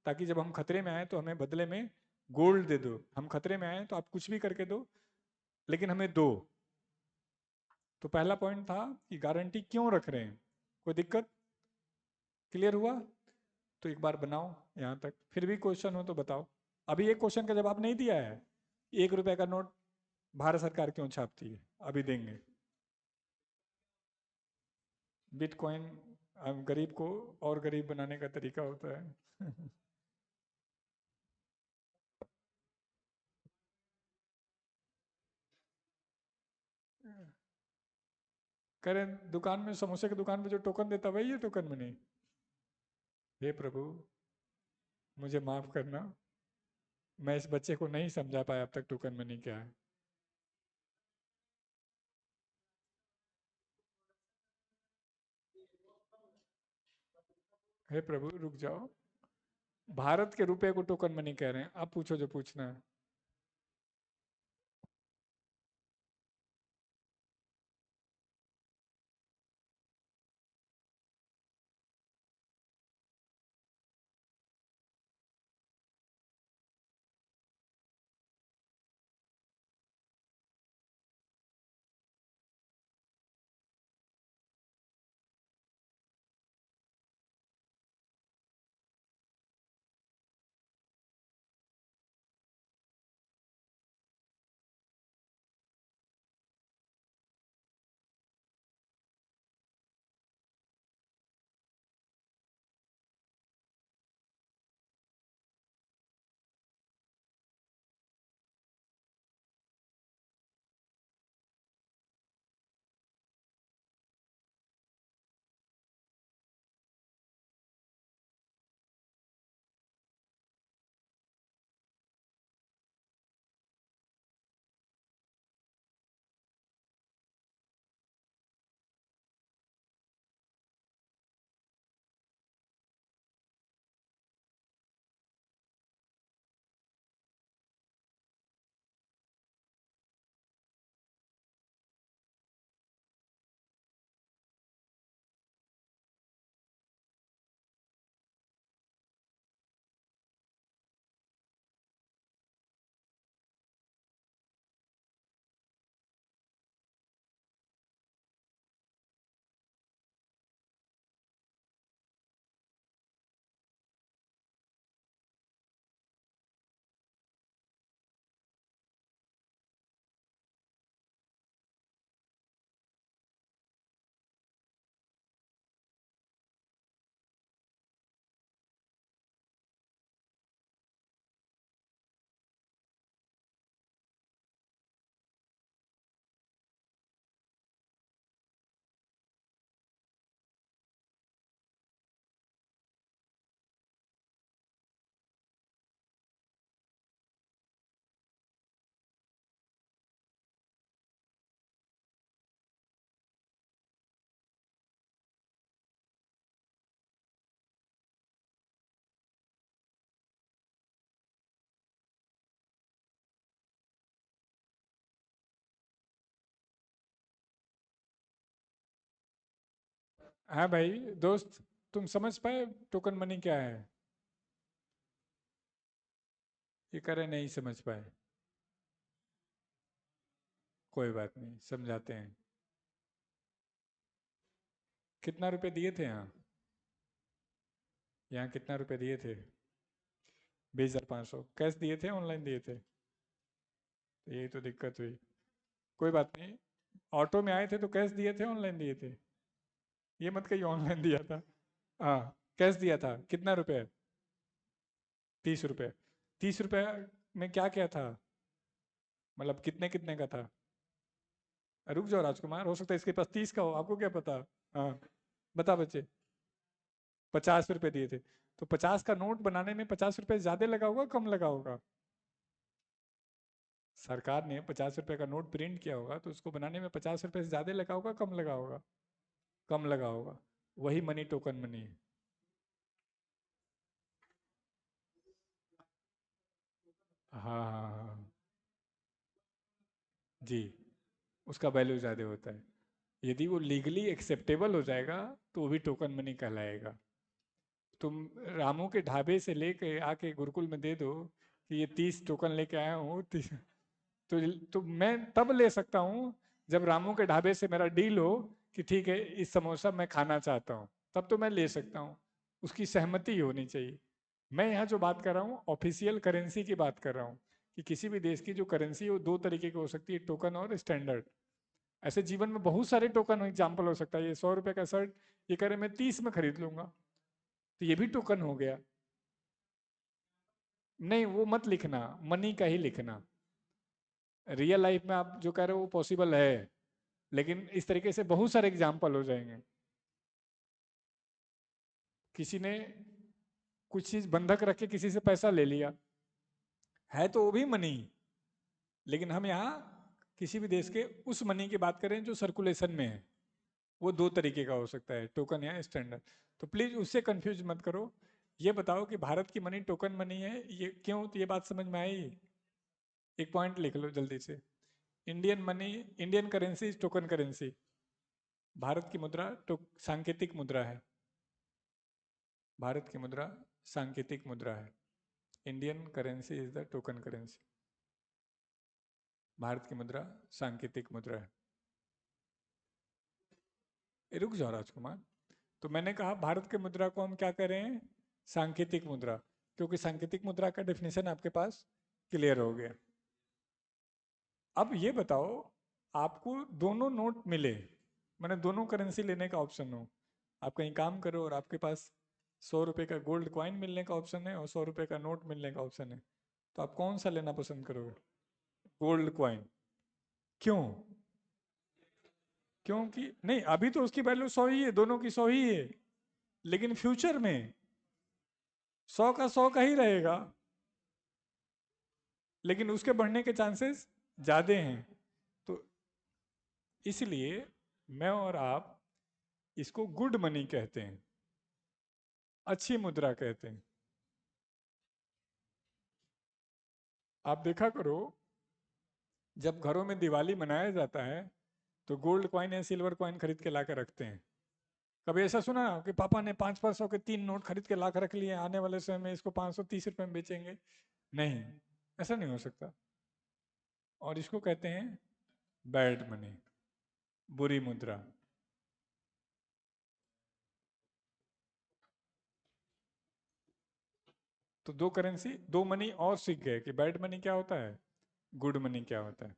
ताकि जब हम खतरे में आए तो हमें बदले में गोल्ड दे दो। हम खतरे में आए तो आप कुछ भी करके दो, लेकिन हमें दो। तो पहला पॉइंट था कि गारंटी क्यों रख रहे हैं। कोई दिक्कत? क्लियर हुआ? तो एक बार बनाओ यहाँ तक, फिर भी क्वेश्चन हो तो बताओ। अभी एक क्वेश्चन का जवाब नहीं दिया है। 1 रुपए का नोट भारत सरकार क्यों छापती है? अभी देंगे। बिटकॉइन गरीब को और गरीब बनाने का तरीका होता है। कह रहे दुकान में, समोसे की दुकान में जो टोकन देता वही है टोकन मनी। हे प्रभु, मुझे माफ करना, मैं इस बच्चे को नहीं समझा पाया अब तक टोकन मनी क्या है। हे प्रभु रुक जाओ, भारत के रुपए को टोकन मनी कह रहे हैं, आप पूछो जो पूछना है। हाँ भाई दोस्त, तुम समझ पाए टोकन मनी क्या है? ये करे नहीं समझ पाए, कोई बात नहीं, समझाते हैं। कितना रुपए दिए थे यहाँ? यहाँ कितना रुपए दिए थे? 20,500 कैश दिए थे, ऑनलाइन दिए थे? तो यही तो दिक्कत हुई। कोई बात नहीं, ऑटो में आए थे तो कैश दिए थे ऑनलाइन दिए थे? ये मत कहिए ऑनलाइन दिया था। हाँ, कैश दिया था, कितना रुपए? 30 रुपए। 30 रुपए में क्या क्या था? मतलब कितने कितने का था? रुक जाओ राजकुमार, हो सकता है इसके पास 30 का हो, आपको क्या पता? हाँ, बता बच्चे। 50 रुपए दिए थे। तो 50 का नोट बनाने में 50 रुपए ज्यादा लगा होगा कम लगा होगा? सरकार ने 50 रुपए का नोट प्रिंट किया होगा तो उसको बनाने में 50 रुपए से ज्यादा लगा होगा कम लगा होगा? कम लगा होगा। वही मनी टोकन मनी है। हाँ हाँ हाँ हाँ। जी, उसका वैल्यू ज़्यादा होता है। यदि वो लीगली एक्सेप्टेबल हो जाएगा तो वो भी टोकन मनी कहलाएगा। तुम रामू के ढाबे से लेके आके गुरुकुल में दे दो कि ये 30 टोकन लेके आया हूँ, तो मैं तब ले सकता हूँ जब रामू के ढाबे से मेरा डील हो कि ठीक है इस समोसा मैं खाना चाहता हूँ, तब तो मैं ले सकता हूँ। उसकी सहमति होनी चाहिए। मैं यहाँ जो बात कर रहा हूँ ऑफिशियल करेंसी की बात कर रहा हूँ, कि किसी भी देश की जो करेंसी है वो दो तरीके की हो सकती है, टोकन और स्टैंडर्ड। ऐसे जीवन में बहुत सारे टोकन एग्जाम्पल हो सकता है। ये 100 रुपए का शर्ट, ये कह रहे मैं 30 में खरीद लूंगा, तो ये भी टोकन हो गया। नहीं वो मत लिखना, मनी का ही लिखना। रियल लाइफ में आप जो कह रहे हो वो पॉसिबल है, लेकिन इस तरीके से बहुत सारे एग्जाम्पल हो जाएंगे। किसी ने कुछ चीज बंधक रख के किसी से पैसा ले लिया, है तो वो भी मनी, लेकिन हम यहाँ किसी भी देश के उस मनी की बात करें जो सर्कुलेशन में है। वो दो तरीके का हो सकता है, टोकन या स्टैंडर्ड। तो प्लीज उससे कंफ्यूज मत करो। ये बताओ कि भारत की मनी टोकन मनी है, ये क्यों? तो ये बात समझ में आई? एक पॉइंट लिख लो जल्दी से। Indian money, Indian currency token currency. Bharat की मुद्रा सांकेतिक मुद्रा है। भारत की मुद्रा सांकेतिक मुद्रा है। Indian currency is the token currency. Bharat की मुद्रा सांकेतिक मुद्रा है। रुक जाओ राजकुमार, तो मैंने कहा भारत की मुद्रा को हम क्या कह रहे हैं? सांकेतिक मुद्रा। क्योंकि सांकेतिक मुद्रा का डेफिनेशन आपके पास क्लियर हो गया। अब ये बताओ, आपको दोनों नोट मिले, मैंने दोनों करेंसी लेने का ऑप्शन हो, आप कहीं काम करो और आपके पास 100 रुपए का गोल्ड कॉइन मिलने का ऑप्शन है और 100 रुपए का नोट मिलने का ऑप्शन है, तो आप कौन सा लेना पसंद करोगे? Gold coin. क्यों? क्योंकि नहीं, अभी तो उसकी वैल्यू 100 ही है, दोनों की 100 ही है, लेकिन फ्यूचर में 100 का 100 का ही रहेगा, लेकिन उसके बढ़ने के चांसेस ज्यादा हैं। तो इसलिए मैं और आप इसको गुड मनी कहते हैं, अच्छी मुद्रा कहते हैं। आप देखा करो, जब घरों में दिवाली मनाया जाता है तो गोल्ड कॉइन या सिल्वर कॉइन खरीद के ला कर रखते हैं। कभी ऐसा सुना कि पापा ने 500-500 के 3 नोट खरीद के ला कर रख लिए, आने वाले समय में इसको 530 रुपए में बेचेंगे? नहीं, ऐसा नहीं हो सकता। और इसको कहते हैं बैड मनी, बुरी मुद्रा। तो दो करेंसी, दो मनी और सीख गए कि बैड मनी क्या होता है, गुड मनी क्या होता है,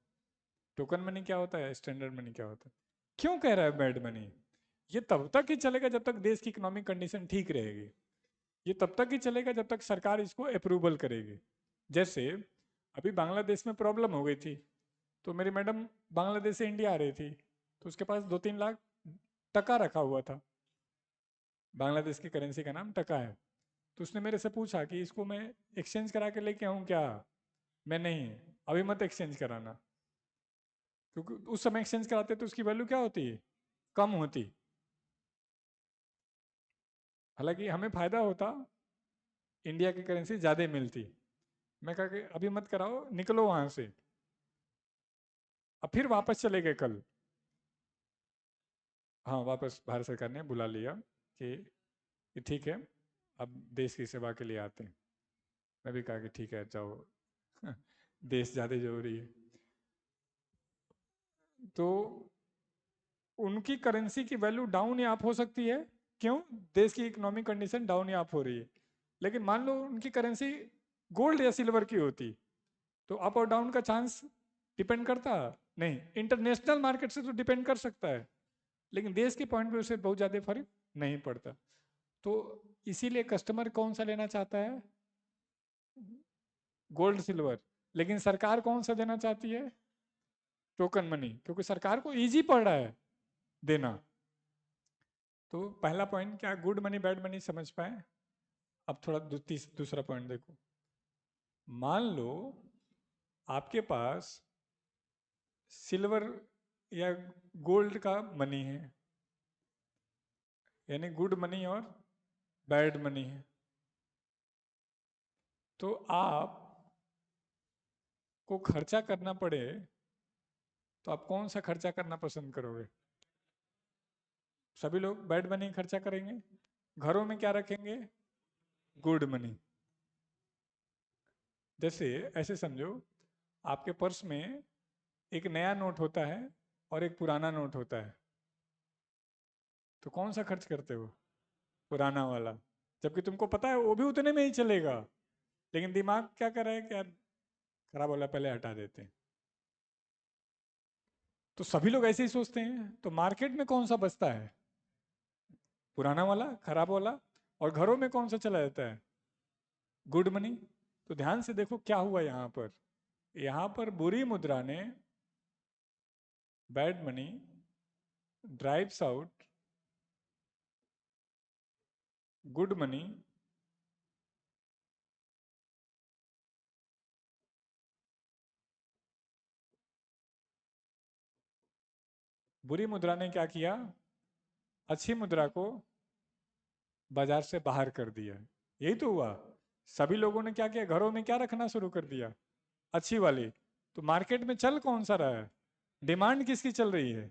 टोकन मनी क्या होता है, स्टैंडर्ड मनी क्या होता है। क्यों कह रहा है बैड मनी? ये तब तक ही चलेगा जब तक देश की इकोनॉमिक कंडीशन ठीक रहेगी। ये तब तक ही चलेगा जब तक सरकार इसको अप्रूवल करेगी। जैसे अभी बांग्लादेश में प्रॉब्लम हो गई थी, तो मेरी मैडम बांग्लादेश से इंडिया आ रही थी, तो उसके पास 2-3 लाख टका रखा हुआ था। बांग्लादेश की करेंसी का नाम टका है। तो उसने मेरे से पूछा कि इसको मैं एक्सचेंज करा के लेके आऊँ क्या? मैं नहीं, अभी मत एक्सचेंज कराना, क्योंकि उस समय एक्सचेंज कराते तो उसकी वैल्यू क्या होती, कम होती। हालांकि हमें फायदा होता, इंडिया की करेंसी ज़्यादा मिलती। मैं कहा कि अभी मत कराओ, निकलो वहां से। अब फिर वापस चले गए कल। हाँ, वापस भारत सरकार ने बुला लिया कि ठीक है, अब देश की सेवा के लिए आते हैं। मैं भी कहा कि ठीक है, जाओ। देश ज़्यादा जरूरी है। तो उनकी करेंसी की वैल्यू डाउन या अप हो सकती है। क्यों? देश की इकोनॉमिक कंडीशन डाउन या अप हो रही है। लेकिन मान लो उनकी करेंसी गोल्ड या सिल्वर की होती, तो अप और डाउन का चांस डिपेंड करता नहीं। इंटरनेशनल मार्केट से तो डिपेंड कर सकता है, लेकिन देश के पॉइंट व्यू से बहुत ज़्यादा फर्क नहीं पड़ता। तो इसीलिए कस्टमर कौन सा लेना चाहता है? Gold silver. लेकिन सरकार कौन सा देना चाहती है? टोकन मनी, क्योंकि सरकार को इजी पड़ रहा है देना। तो पहला पॉइंट क्या, गुड मनी बैड मनी समझ पाए। अब थोड़ा दूसरा पॉइंट देखो। मान लो आपके पास सिल्वर या गोल्ड का मनी है, यानी गुड मनी और बैड मनी है। तो आप को खर्चा करना पड़े तो आप कौन सा खर्चा करना पसंद करोगे? सभी लोग बैड मनी खर्चा करेंगे। घरों में क्या रखेंगे? Good money. जैसे ऐसे समझो, आपके पर्स में एक नया नोट होता है और एक पुराना नोट होता है, तो कौन सा खर्च करते हो? पुराना वाला। जबकि तुमको पता है वो भी उतने में ही चलेगा, लेकिन दिमाग क्या कर रहा है कि यार खराब वाला पहले हटा देते हैं। तो सभी लोग ऐसे ही सोचते हैं। तो मार्केट में कौन सा बचता है? पुराना वाला, खराब वाला। और घरों में कौन सा चला जाता है? Good money. तो ध्यान से देखो क्या हुआ यहाँ पर। यहाँ पर बुरी मुद्रा ने bad money drives out good money. बुरी मुद्रा ने क्या किया? अच्छी मुद्रा को बाजार से बाहर कर दिया। यही तो हुआ। सभी लोगों ने क्या किया? घरों में क्या रखना शुरू कर दिया? अच्छी वाली। तो मार्केट में चल कौन सा रहा है? डिमांड किसकी चल रही है?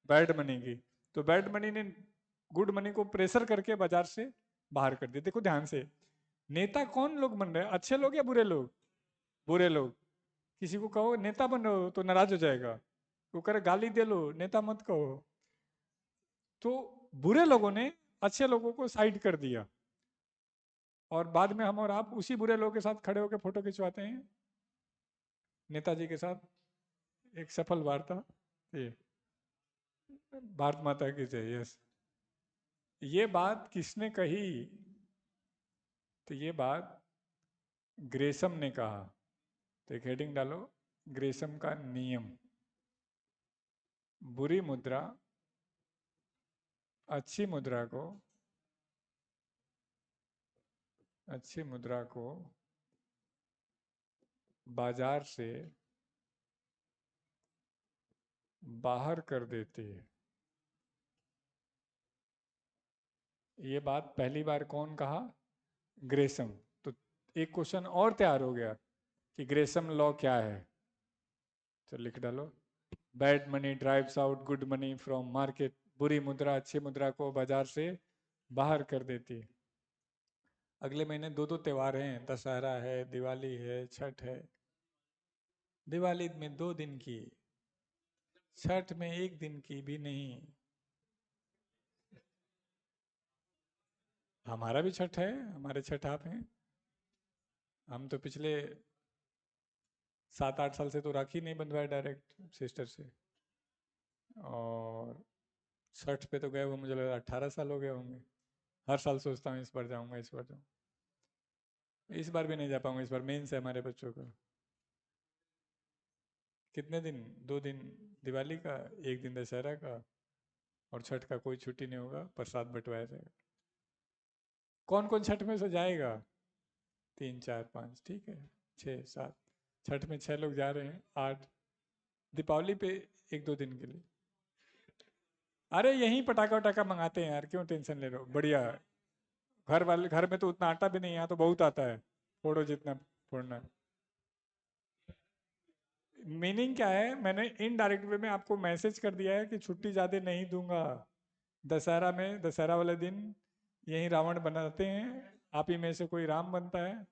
बैड मनी की। तो बैड मनी ने गुड मनी को प्रेशर करके बाजार से बाहर कर दिया। देखो ध्यान से, नेता कौन लोग बन रहे हैं? अच्छे लोग या बुरे लोग? बुरे लोग। किसी को कहो नेता बन रहे हो तो नाराज हो जाएगा, वो करे गाली दे लो, नेता मत कहो। तो बुरे लोगों ने अच्छे लोगों को साइड कर दिया, और बाद में हम और आप उसी बुरे लोगों के साथ खड़े होकर फोटो खिंचवाते हैं नेताजी के साथ। एक सफल वार्ता। ये भारत माता की जय। यस। ये बात किसने कही? तो ये बात ग्रेसम ने कहा। तो एक हेडिंग डालो, ग्रेसम का नियम। बुरी मुद्रा अच्छी मुद्रा को अच्छी मुद्रा को बाजार से बाहर कर देती है। ये बात पहली बार कौन कहा? ग्रेसम। तो एक क्वेश्चन और तैयार हो गया कि ग्रेसम लॉ क्या है। तो लिख डालो, bad money drives out good money from market. बुरी मुद्रा अच्छी मुद्रा को बाजार से बाहर कर देती है। अगले महीने दो दो त्योहार हैं, दशहरा है, दिवाली है, छठ है। दिवाली में 2 दिन की, छठ में 1 दिन की भी नहीं। हमारा भी छठ है, हमारे छठ आप हैं। हम तो पिछले 7-8 साल से तो राखी नहीं बंधवाए डायरेक्ट सिस्टर से। और छठ पे तो गए हुए मुझे लगा 18 साल हो गए होंगे। हर साल सोचता हूँ इस बार जाऊँगा, इस बार जाऊँगा। इस बार भी नहीं जा पाऊंगा, इस बार मेंस है हमारे बच्चों का। कितने दिन? 2 दिन दिवाली का, 1 दिन दशहरा का, और छठ का कोई छुट्टी नहीं होगा, प्रसाद बंटवाया जाएगा। कौन कौन छठ में से जाएगा? 3 4 5, ठीक है, 6 7। छठ में 6 लोग जा रहे हैं, 8। दीपावली पे 1-2 दिन के लिए। अरे यहीं पटाखा वटाखा मंगाते हैं यार, क्यों टेंशन ले रहे हो? बढ़िया। घर वाले, घर में तो उतना आटा भी नहीं, यहाँ तो बहुत आता है। फोड़ो जितना फोड़ना है। मीनिंग क्या है? मैंने इनडायरेक्ट वे में आपको मैसेज कर दिया है कि छुट्टी ज्यादा नहीं दूंगा। दशहरा में, दशहरा वाले दिन यही रावण बनाते हैं, आप ही में से कोई राम बनता है,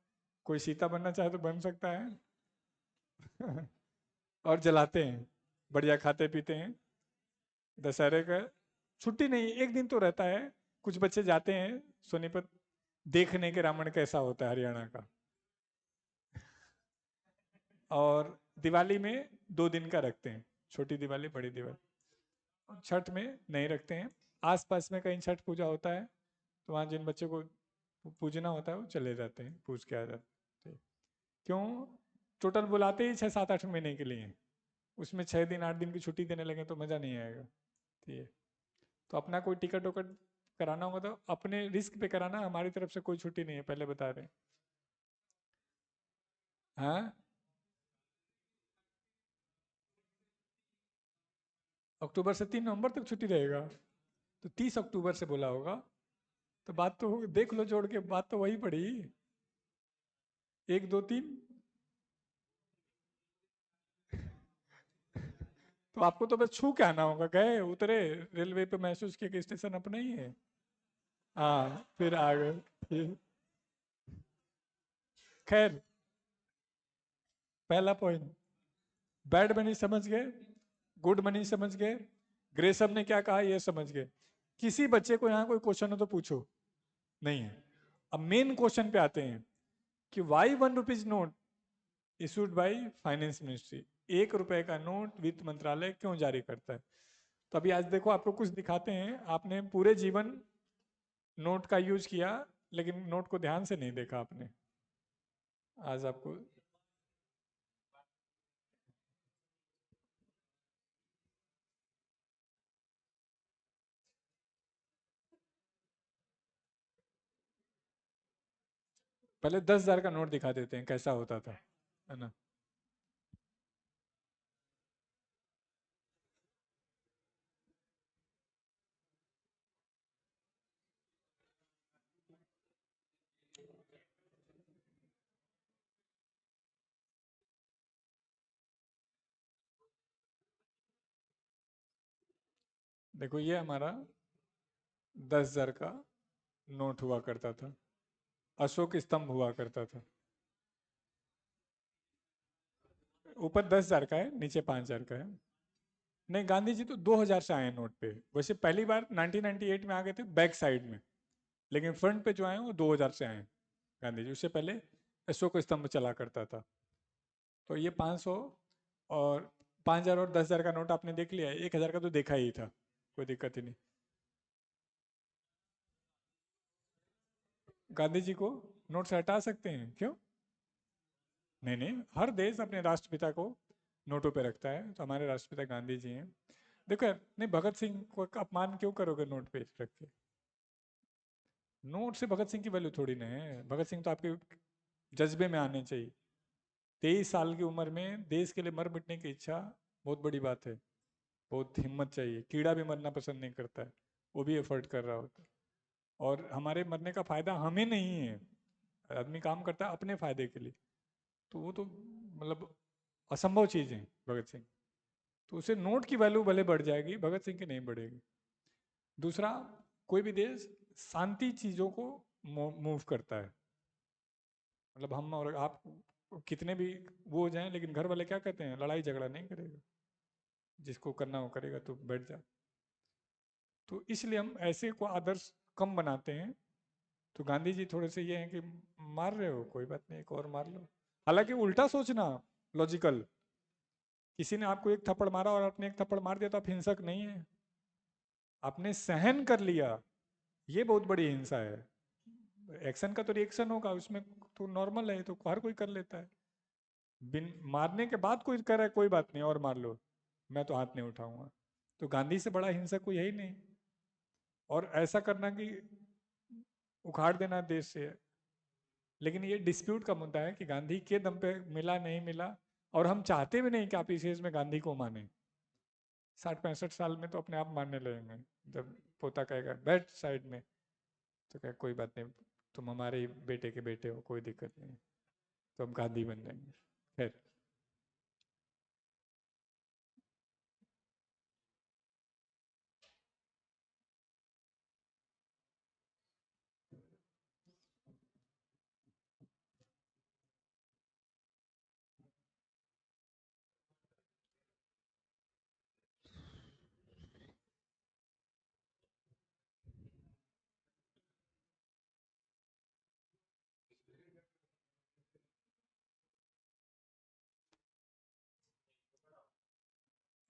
कोई सीता बनना चाहे तो बन सकता है। और जलाते हैं, बढ़िया खाते पीते हैं। दशहरे का छुट्टी नहीं, एक दिन तो रहता है। कुछ बच्चे जाते हैं सोनीपत देखने के रावण कैसा होता है हरियाणा का। और दिवाली में 2 दिन का रखते हैं, छोटी दिवाली बड़ी दिवाली। छठ में नहीं रखते हैं। आसपास में कहीं छठ पूजा होता है तो वहाँ जिन बच्चों को पूजना होता है वो चले जाते हैं, पूछ के आ जाते हैं। क्यों? टोटल बुलाते ही 6 7 8 महीने के लिए, उसमें 6 दिन 8 दिन की छुट्टी देने लगे तो मज़ा नहीं आएगा। ठीक है, तो अपना कोई टिकट वकट कराना होगा तो अपने रिस्क पे कराना, हमारी तरफ से कोई छुट्टी नहीं है, पहले बता रहे हैं। हाँ, अक्टूबर से 3 नवंबर तक छुट्टी रहेगा, तो 30 अक्टूबर से बोला होगा। तो बात तो देख लो, जोड़ के बात तो वही पड़ी। 1 2 3। तो आपको तो बस छू के आना होगा, गए उतरे रेलवे पे, महसूस किया कि स्टेशन अपना ही है। हाँ, फिर आ गए। खैर, पहला पॉइंट, बैड मनी समझ गए, गुड मनी समझ गए, ग्रेसम ने क्या कहा ये समझ गए। किसी बच्चे को यहाँ कोई क्वेश्चन हो तो पूछो, नहीं है। अब मेन क्वेश्चन पे आते हैं कि why ₹1 note issued by finance ministry, ₹1 का नोट वित्त मंत्रालय क्यों जारी करता है। तो अभी आज देखो आपको कुछ दिखाते हैं। आपने पूरे जीवन नोट का यूज किया, लेकिन नोट को ध्यान से नहीं देखा आपने। आज आपको पहले 10,000 का नोट दिखा देते हैं कैसा होता था, है ना। देखो ये हमारा 10,000 का नोट हुआ करता था, अशोक स्तंभ हुआ करता था। ऊपर 10,000 का है, नीचे 5,000 का है। नहीं, गांधी जी तो 2000 से आए हैं नोट पे। वैसे पहली बार 1998 में आ गए थे बैक साइड में, लेकिन फ्रंट पे जो आए हैं वो 2000 से आए हैं गांधी जी। उससे पहले अशोक स्तंभ चला करता था। तो ये 500 और 5,000 और 10,000 का नोट आपने देख लिया, 1,000 का तो देखा ही था, कोई दिक्कत ही नहीं। गांधी जी को नोट से हटा सकते हैं, क्यों? नहीं नहीं, हर देश अपने राष्ट्रपिता को नोटों पे रखता है, तो हमारे राष्ट्रपिता गांधी जी हैं। देखो यार, नहीं भगत सिंह को अपमान क्यों करोगे नोट पे रख के। नोट से भगत सिंह की वैल्यू थोड़ी ना है। भगत सिंह तो आपके जज्बे में आने चाहिए। 23 साल की उम्र में देश के लिए मर मिटने की इच्छा बहुत बड़ी बात है। बहुत हिम्मत चाहिए। कीड़ा भी मरना पसंद नहीं करता है, वो भी एफर्ट कर रहा होता है। और हमारे मरने का फायदा हमें नहीं है, आदमी काम करता है अपने फायदे के लिए। तो वो तो मतलब असंभव चीज़ है भगत सिंह। तो उसे नोट की वैल्यू भले बढ़ जाएगी, भगत सिंह की नहीं बढ़ेगी। दूसरा, कोई भी देश शांति चीज़ों को मूव करता है। मतलब हम और आप कितने भी वो हो जाएं, लेकिन घर वाले क्या कहते हैं, लड़ाई झगड़ा नहीं करेगा, जिसको करना वो करेगा, तो बैठ जा। तो इसलिए हम ऐसे को आदर्श कम बनाते हैं। तो गांधी जी थोड़े से ये हैं कि मार रहे हो कोई बात नहीं, एक और मार लो। हालांकि उल्टा सोचना, लॉजिकल, किसी ने आपको एक थप्पड़ मारा और आपने एक थप्पड़ मार दिया तो आप हिंसक नहीं है, आपने सहन कर लिया, ये बहुत बड़ी हिंसा है। एक्शन का तो रिएक्शन होगा उसमें, तो नॉर्मल है, तो हर कोई कर लेता है। बिन मारने के बाद कोई कर रहा है कोई बात नहीं, और मार लो, मैं तो हाथ नहीं उठाऊंगा। तो गांधी से बड़ा हिंसक कोई है ही नहीं। और ऐसा करना कि उखाड़ देना देश से। लेकिन ये डिस्प्यूट का मुद्दा है कि गांधी के दम पे मिला नहीं मिला, और हम चाहते भी नहीं कि आप इस एज में गांधी को माने। 60 65 साल में तो अपने आप मानने लगेंगे, जब पोता कहेगा बैठ साइड में, तो कहे कोई बात नहीं, तुम हमारे ही बेटे के बेटे हो, कोई दिक्कत नहीं, तो हम गांधी बन जाएंगे। खैर।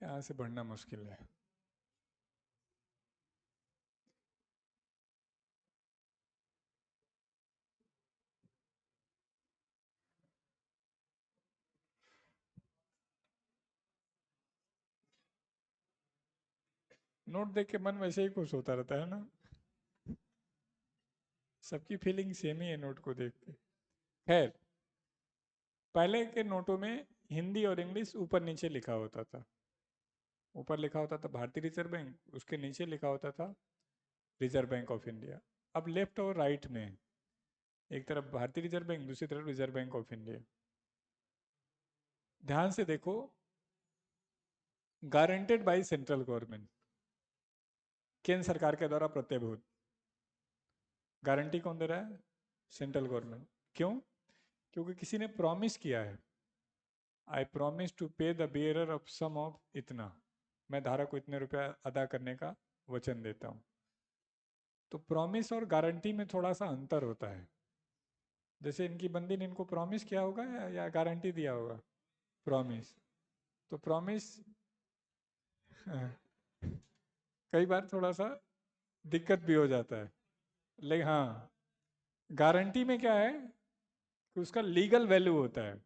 यहाँ से बढ़ना मुश्किल है। नोट देख के मन वैसे ही खुश होता रहता है ना। सबकी फीलिंग सेम ही है नोट को देख के। खैर, पहले के नोटों में हिंदी और इंग्लिश ऊपर नीचे लिखा होता था। ऊपर लिखा होता था भारतीय रिजर्व बैंक, उसके नीचे लिखा होता था रिजर्व बैंक ऑफ इंडिया। अब लेफ्ट और राइट में, एक तरफ भारतीय रिजर्व बैंक, दूसरी तरफ रिजर्व बैंक ऑफ इंडिया। ध्यान से देखो, गारंटेड बाय सेंट्रल गवर्नमेंट, केंद्र सरकार के द्वारा प्रत्यभूत। गारंटी कौन दे रहा है? Central government. क्यों? क्योंकि किसी ने प्रॉमिस किया है, I promise to pay the bearer of sum of इतना, मैं धारक को इतने रुपया अदा करने का वचन देता हूं। तो प्रॉमिस और गारंटी में थोड़ा सा अंतर होता है। जैसे इनकी बंदी ने इनको प्रॉमिस किया होगा या गारंटी दिया होगा? प्रॉमिस। तो प्रॉमिस कई बार थोड़ा सा दिक्कत भी हो जाता है। लेकिन हाँ, गारंटी में क्या है कि उसका लीगल वैल्यू होता है।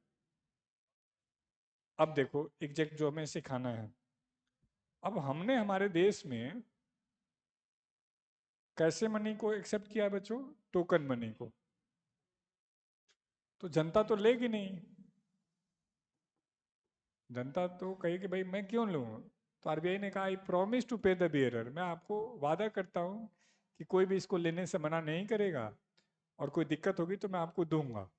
अब देखो एग्जैक्ट जो हमें सिखाना है, अब हमने हमारे देश में कैसे मनी को एक्सेप्ट किया बच्चों? टोकन मनी को। तो जनता तो लेगी नहीं। जनता तो कहे कि भाई मैं क्यों लूँ? तो आरबीआई ने कहा आई promise to pay the bearer, मैं आपको वादा करता हूँ कि कोई भी इसको लेने से मना नहीं करेगा, और कोई दिक्कत होगी तो मैं आपको दूंगा।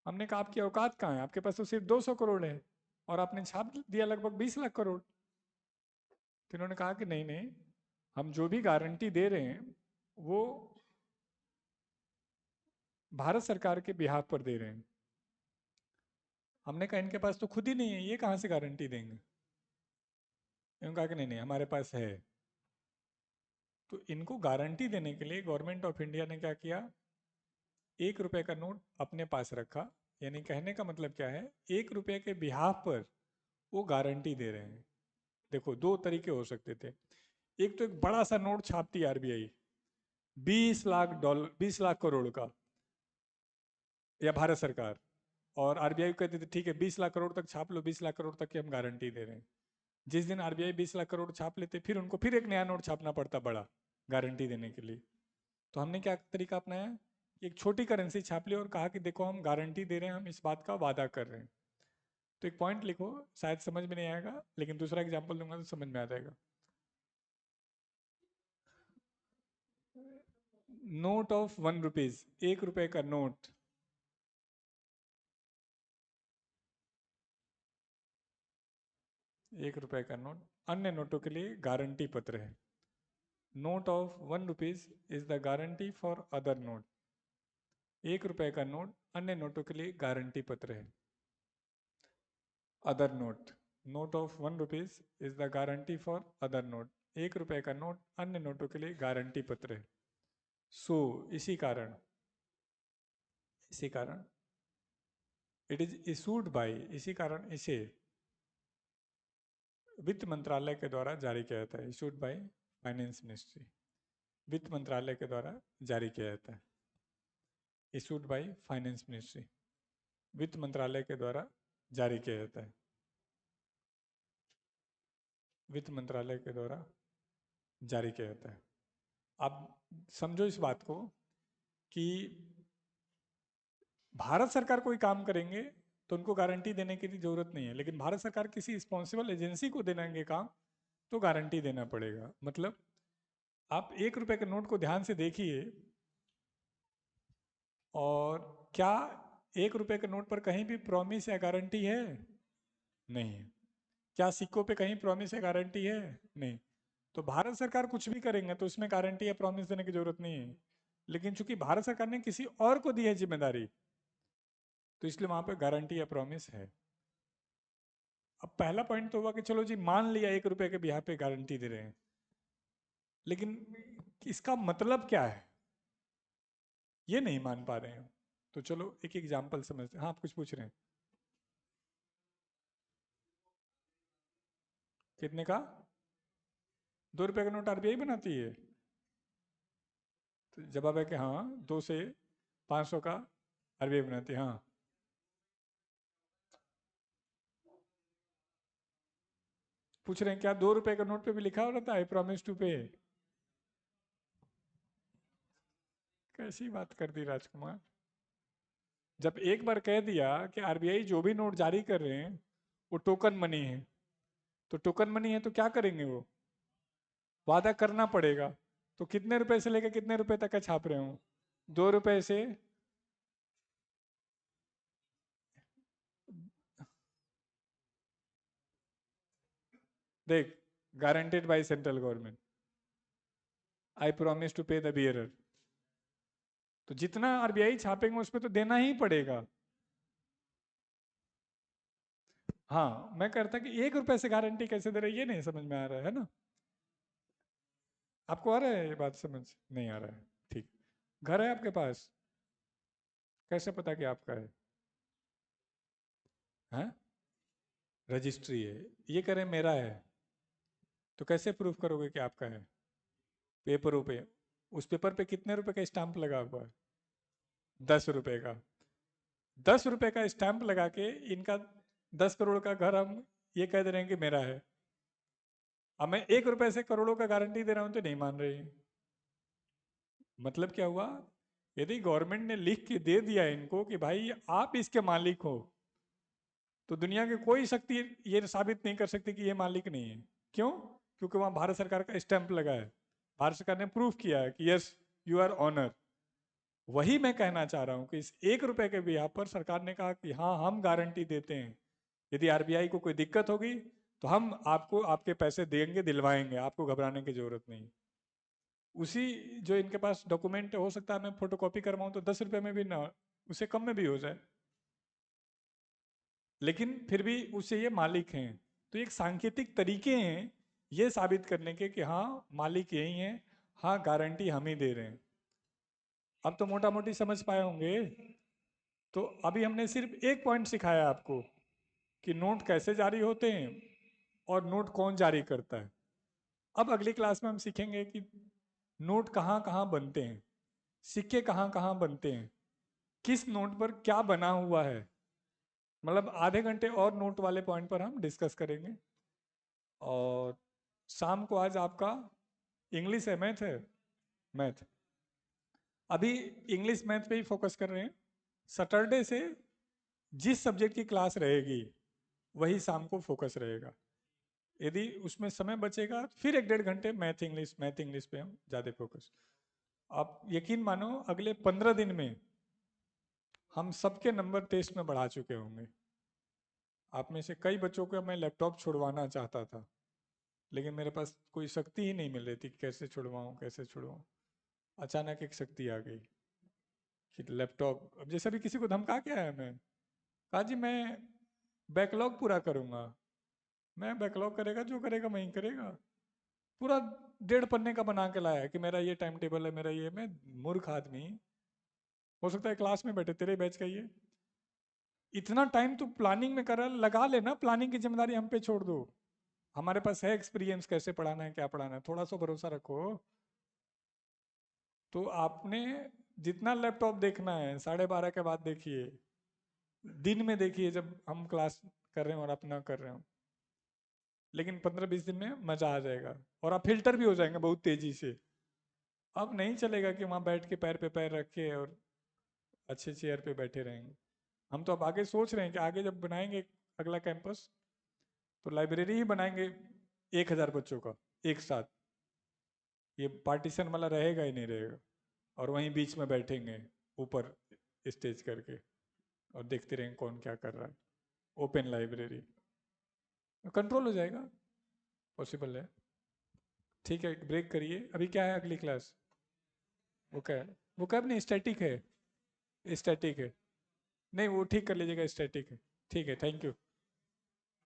हमने कहा आपकी औकात कहाँ है? आपके पास तो सिर्फ 200 करोड़ है और आपने छाप दिया लगभग 20 लाख करोड़। तो इन्होंने कहा कि नहीं नहीं, हम जो भी गारंटी दे रहे हैं वो भारत सरकार के बिहाफ पर दे रहे हैं। हमने कहा इनके पास तो खुद ही नहीं है, ये कहाँ से गारंटी देंगे? इन्होंने कहा कि नहीं नहीं हमारे पास है। तो इनको गारंटी देने के लिए गवर्नमेंट ऑफ इंडिया ने क्या किया? 1 रुपए का नोट अपने पास रखा। यानी कहने का मतलब क्या है, 1 रुपए के बिहाफ पर वो गारंटी दे रहे हैं। देखो दो तरीके हो सकते थे। एक तो एक बड़ा सा नोट छापती आरबीआई, 20 लाख डॉलर, 20 लाख करोड़ का, या भारत सरकार, और आरबीआई कहते थे ठीक है 20 लाख करोड़ तक छाप लो, 20 लाख करोड़ तक की हम गारंटी दे रहे हैं। जिस दिन आरबीआई 20 लाख करोड़ छाप लेते, फिर उनको फिर एक नया नोट छापना पड़ता बड़ा, गारंटी देने के लिए। तो हमने क्या तरीका अपनाया? एक छोटी करेंसी छाप ली और कहा कि देखो हम गारंटी दे रहे हैं, हम इस बात का वादा कर रहे हैं। तो एक पॉइंट लिखो, शायद समझ में नहीं आएगा लेकिन दूसरा एग्जाम्पल दूंगा तो समझ में आ जाएगा। नोट ऑफ 1 रुपीज, 1 रुपए का नोट, 1 रुपए का नोट अन्य नोटों के लिए गारंटी पत्र है। Note of 1 rupees is the guarantee for other note. 1 रुपए का नोट अन्य नोटों के लिए गारंटी पत्र है। Other note, note of 1 rupees is the guarantee for other note. 1 रुपए का नोट अन्य नोटों के लिए गारंटी पत्र है। सो इसी कारण, इसी कारण इट इज इशूड बाय, इसी कारण इसे वित्त मंत्रालय के द्वारा जारी किया जाता है। इशूड बाय फाइनेंस मिनिस्ट्री, वित्त मंत्रालय के द्वारा जारी किया जाता है। इशूड बाय फाइनेंस मिनिस्ट्री, वित्त मंत्रालय के द्वारा जारी किया जाता है। वित्त मंत्रालय के द्वारा जारी किया जाता है। आप समझो इस बात को कि भारत सरकार कोई काम करेंगे तो उनको गारंटी देने की जरूरत नहीं है, लेकिन भारत सरकार किसी रिस्पॉन्सिबल एजेंसी को देंगे काम तो गारंटी देना पड़ेगा। मतलब आप 1 रुपए के नोट को ध्यान से देखिए, और क्या 1 रुपए के नोट पर कहीं भी प्रॉमिस या गारंटी है? नहीं है। क्या सिक्कों पे कहीं प्रॉमिस या गारंटी है? नहीं। तो भारत सरकार कुछ भी करेंगे तो उसमें गारंटी या प्रॉमिस देने की जरूरत नहीं है। लेकिन चूंकि भारत सरकार ने किसी और को दी है जिम्मेदारी, तो इसलिए वहां पर गारंटी या प्रॉमिस है। अब पहला पॉइंट तो हुआ कि चलो जी मान लिया 1 रुपए के बिहार पे गारंटी दे रहे हैं, लेकिन इसका मतलब क्या है ये नहीं मान पा रहे हैं। तो चलो एक एग्जाम्पल समझते हैं। हाँ आप कुछ पूछ रहे हैं? कितने का? 2 रुपए का नोट आरबीआई बनाती है? तो जवाब है कि हाँ, 2 से 500 का आरबीआई बनाती है। हाँ, पूछ रहे हैं क्या 2 रुपए का नोट पे भी लिखा हो रहता है आई प्रॉमिस टू पे? कैसी बात कर दी राजकुमार। जब एक बार कह दिया कि आरबीआई जो भी नोट जारी कर रहे हैं वो टोकन मनी है, तो टोकन मनी है तो क्या करेंगे वो? वादा करना पड़ेगा। तो कितने रुपए से लेकर कितने रुपए तक का छाप रहे हो? 2 रुपए से। देख, guaranteed by central government, I promise to pay the bearer. तो जितना आरबीआई छापेंगे उसमें तो देना ही पड़ेगा। हाँ, मैं कहता कि 1 रुपए से गारंटी कैसे दे रहे, ये नहीं समझ में आ रहा है ना? आपको आ रहा है ये बात समझ? नहीं आ रहा है, ठीक। घर है आपके पास? कैसे पता कि आपका है? हैं? रजिस्ट्री है, ये कह रहे हैं मेरा है, तो कैसे प्रूफ करोगे कि आपका है? पेपरों पे, उस पेपर पे कितने रुपए का स्टाम्प लगा हुआ है? 10 रुपए का। 10 रुपए का स्टाम्प लगा के इनका 10 करोड़ का घर हम ये कह दे रहे हैं कि मेरा है। अब मैं 1 रुपए से करोड़ों का गारंटी दे रहा हूं तो नहीं मान रही। मतलब क्या हुआ? यदि गवर्नमेंट ने लिख के दे दिया इनको कि भाई आप इसके मालिक हो, तो दुनिया की कोई शक्ति ये साबित नहीं कर सकती कि ये मालिक नहीं है। क्यों? क्योंकि वहां भारत सरकार का स्टैंप लगा है। भारत सरकार ने प्रूफ किया है कि यस, यू आर ऑनर। वही मैं कहना चाह रहा हूं कि इस 1 रुपए के भी यहाँ पर सरकार ने कहा कि हाँ, हम गारंटी देते हैं, यदि आरबीआई को कोई दिक्कत होगी तो हम आपको आपके पैसे देंगे, दिलवाएंगे, आपको घबराने की जरूरत नहीं। उसी जो इनके पास डॉक्यूमेंट हो सकता है मैं फोटोकॉपी करवाऊं तो 10 रुपए में भी ना, उससे कम में भी हो जाए, लेकिन फिर भी उससे ये मालिक हैं। तो एक सांकेतिक तरीके हैं ये साबित करने के कि हाँ, मालिक यही है, हाँ, गारंटी हम ही दे रहे हैं। अब तो मोटा मोटी समझ पाए होंगे। तो अभी हमने सिर्फ एक पॉइंट सिखाया आपको कि नोट कैसे जारी होते हैं और नोट कौन जारी करता है। अब अगली क्लास में हम सीखेंगे कि नोट कहाँ कहाँ बनते हैं, सिक्के कहाँ कहाँ बनते हैं, किस नोट पर क्या बना हुआ है। मतलब आधे घंटे और नोट वाले पॉइंट पर हम डिस्कस करेंगे। और शाम को आज आपका इंग्लिश है, मैथ है? मैथ। अभी इंग्लिश मैथ पे ही फोकस कर रहे हैं। सैटरडे से जिस सब्जेक्ट की क्लास रहेगी वही शाम को फोकस रहेगा। यदि उसमें समय बचेगा तो फिर 1-1.5 घंटे मैथ इंग्लिश पे हम ज़्यादा फोकस। आप यकीन मानो अगले 15 दिन में हम सबके नंबर टेस्ट में बढ़ा चुके होंगे। आप में से कई बच्चों को मैं लैपटॉप छुड़वाना चाहता था, लेकिन मेरे पास कोई शक्ति ही नहीं मिल रही थी कि कैसे छुड़वाऊँ कैसे छुड़वाऊँ। अचानक एक शक्ति आ गई कि लैपटॉप, अब जैसे भी किसी को धमका के आया, मैं कहा जी मैं बैकलॉग पूरा करूँगा। मैं बैकलॉग करेगा जो करेगा वही करेगा। पूरा 1.5 पन्ने का बना के लाया कि मेरा ये टाइम टेबल है, मेरा ये। मैं मूर्ख आदमी, हो सकता है क्लास में बैठे तेरे बैच का ये इतना टाइम तो प्लानिंग में कर लगा लेना, प्लानिंग की जिम्मेदारी हम पे छोड़ दो। हमारे पास है एक्सपीरियंस कैसे पढ़ाना है क्या पढ़ाना है, थोड़ा सा भरोसा रखो। तो आपने जितना लैपटॉप देखना है 12:30 के बाद देखिए, दिन में देखिए जब हम क्लास कर रहे हो और अपना कर रहे हो। लेकिन 15-20 दिन में मजा आ जाएगा और आप फिल्टर भी हो जाएंगे बहुत तेजी से। अब नहीं चलेगा कि वहां बैठ के पैर पे पैर रख के और अच्छे चेयर पे बैठे रहेंगे। हम तो अब आगे सोच रहे हैं कि आगे जब बनाएंगे अगला कैंपस तो लाइब्रेरी ही बनाएंगे 1,000 बच्चों का एक साथ। ये पार्टीशन वाला रहेगा ही नहीं रहेगा, और वहीं बीच में बैठेंगे ऊपर स्टेज करके और देखते रहेंगे कौन क्या कर रहा है। ओपन लाइब्रेरी कंट्रोल हो जाएगा, पॉसिबल है। ठीक है, ब्रेक करिए। अभी क्या है अगली क्लास? वो क्या है? वो कब नहीं, स्टैटिक है। स्टैटिक है, नहीं वो ठीक कर लीजिएगा, स्टैटिक है। ठीक है, थैंक यू।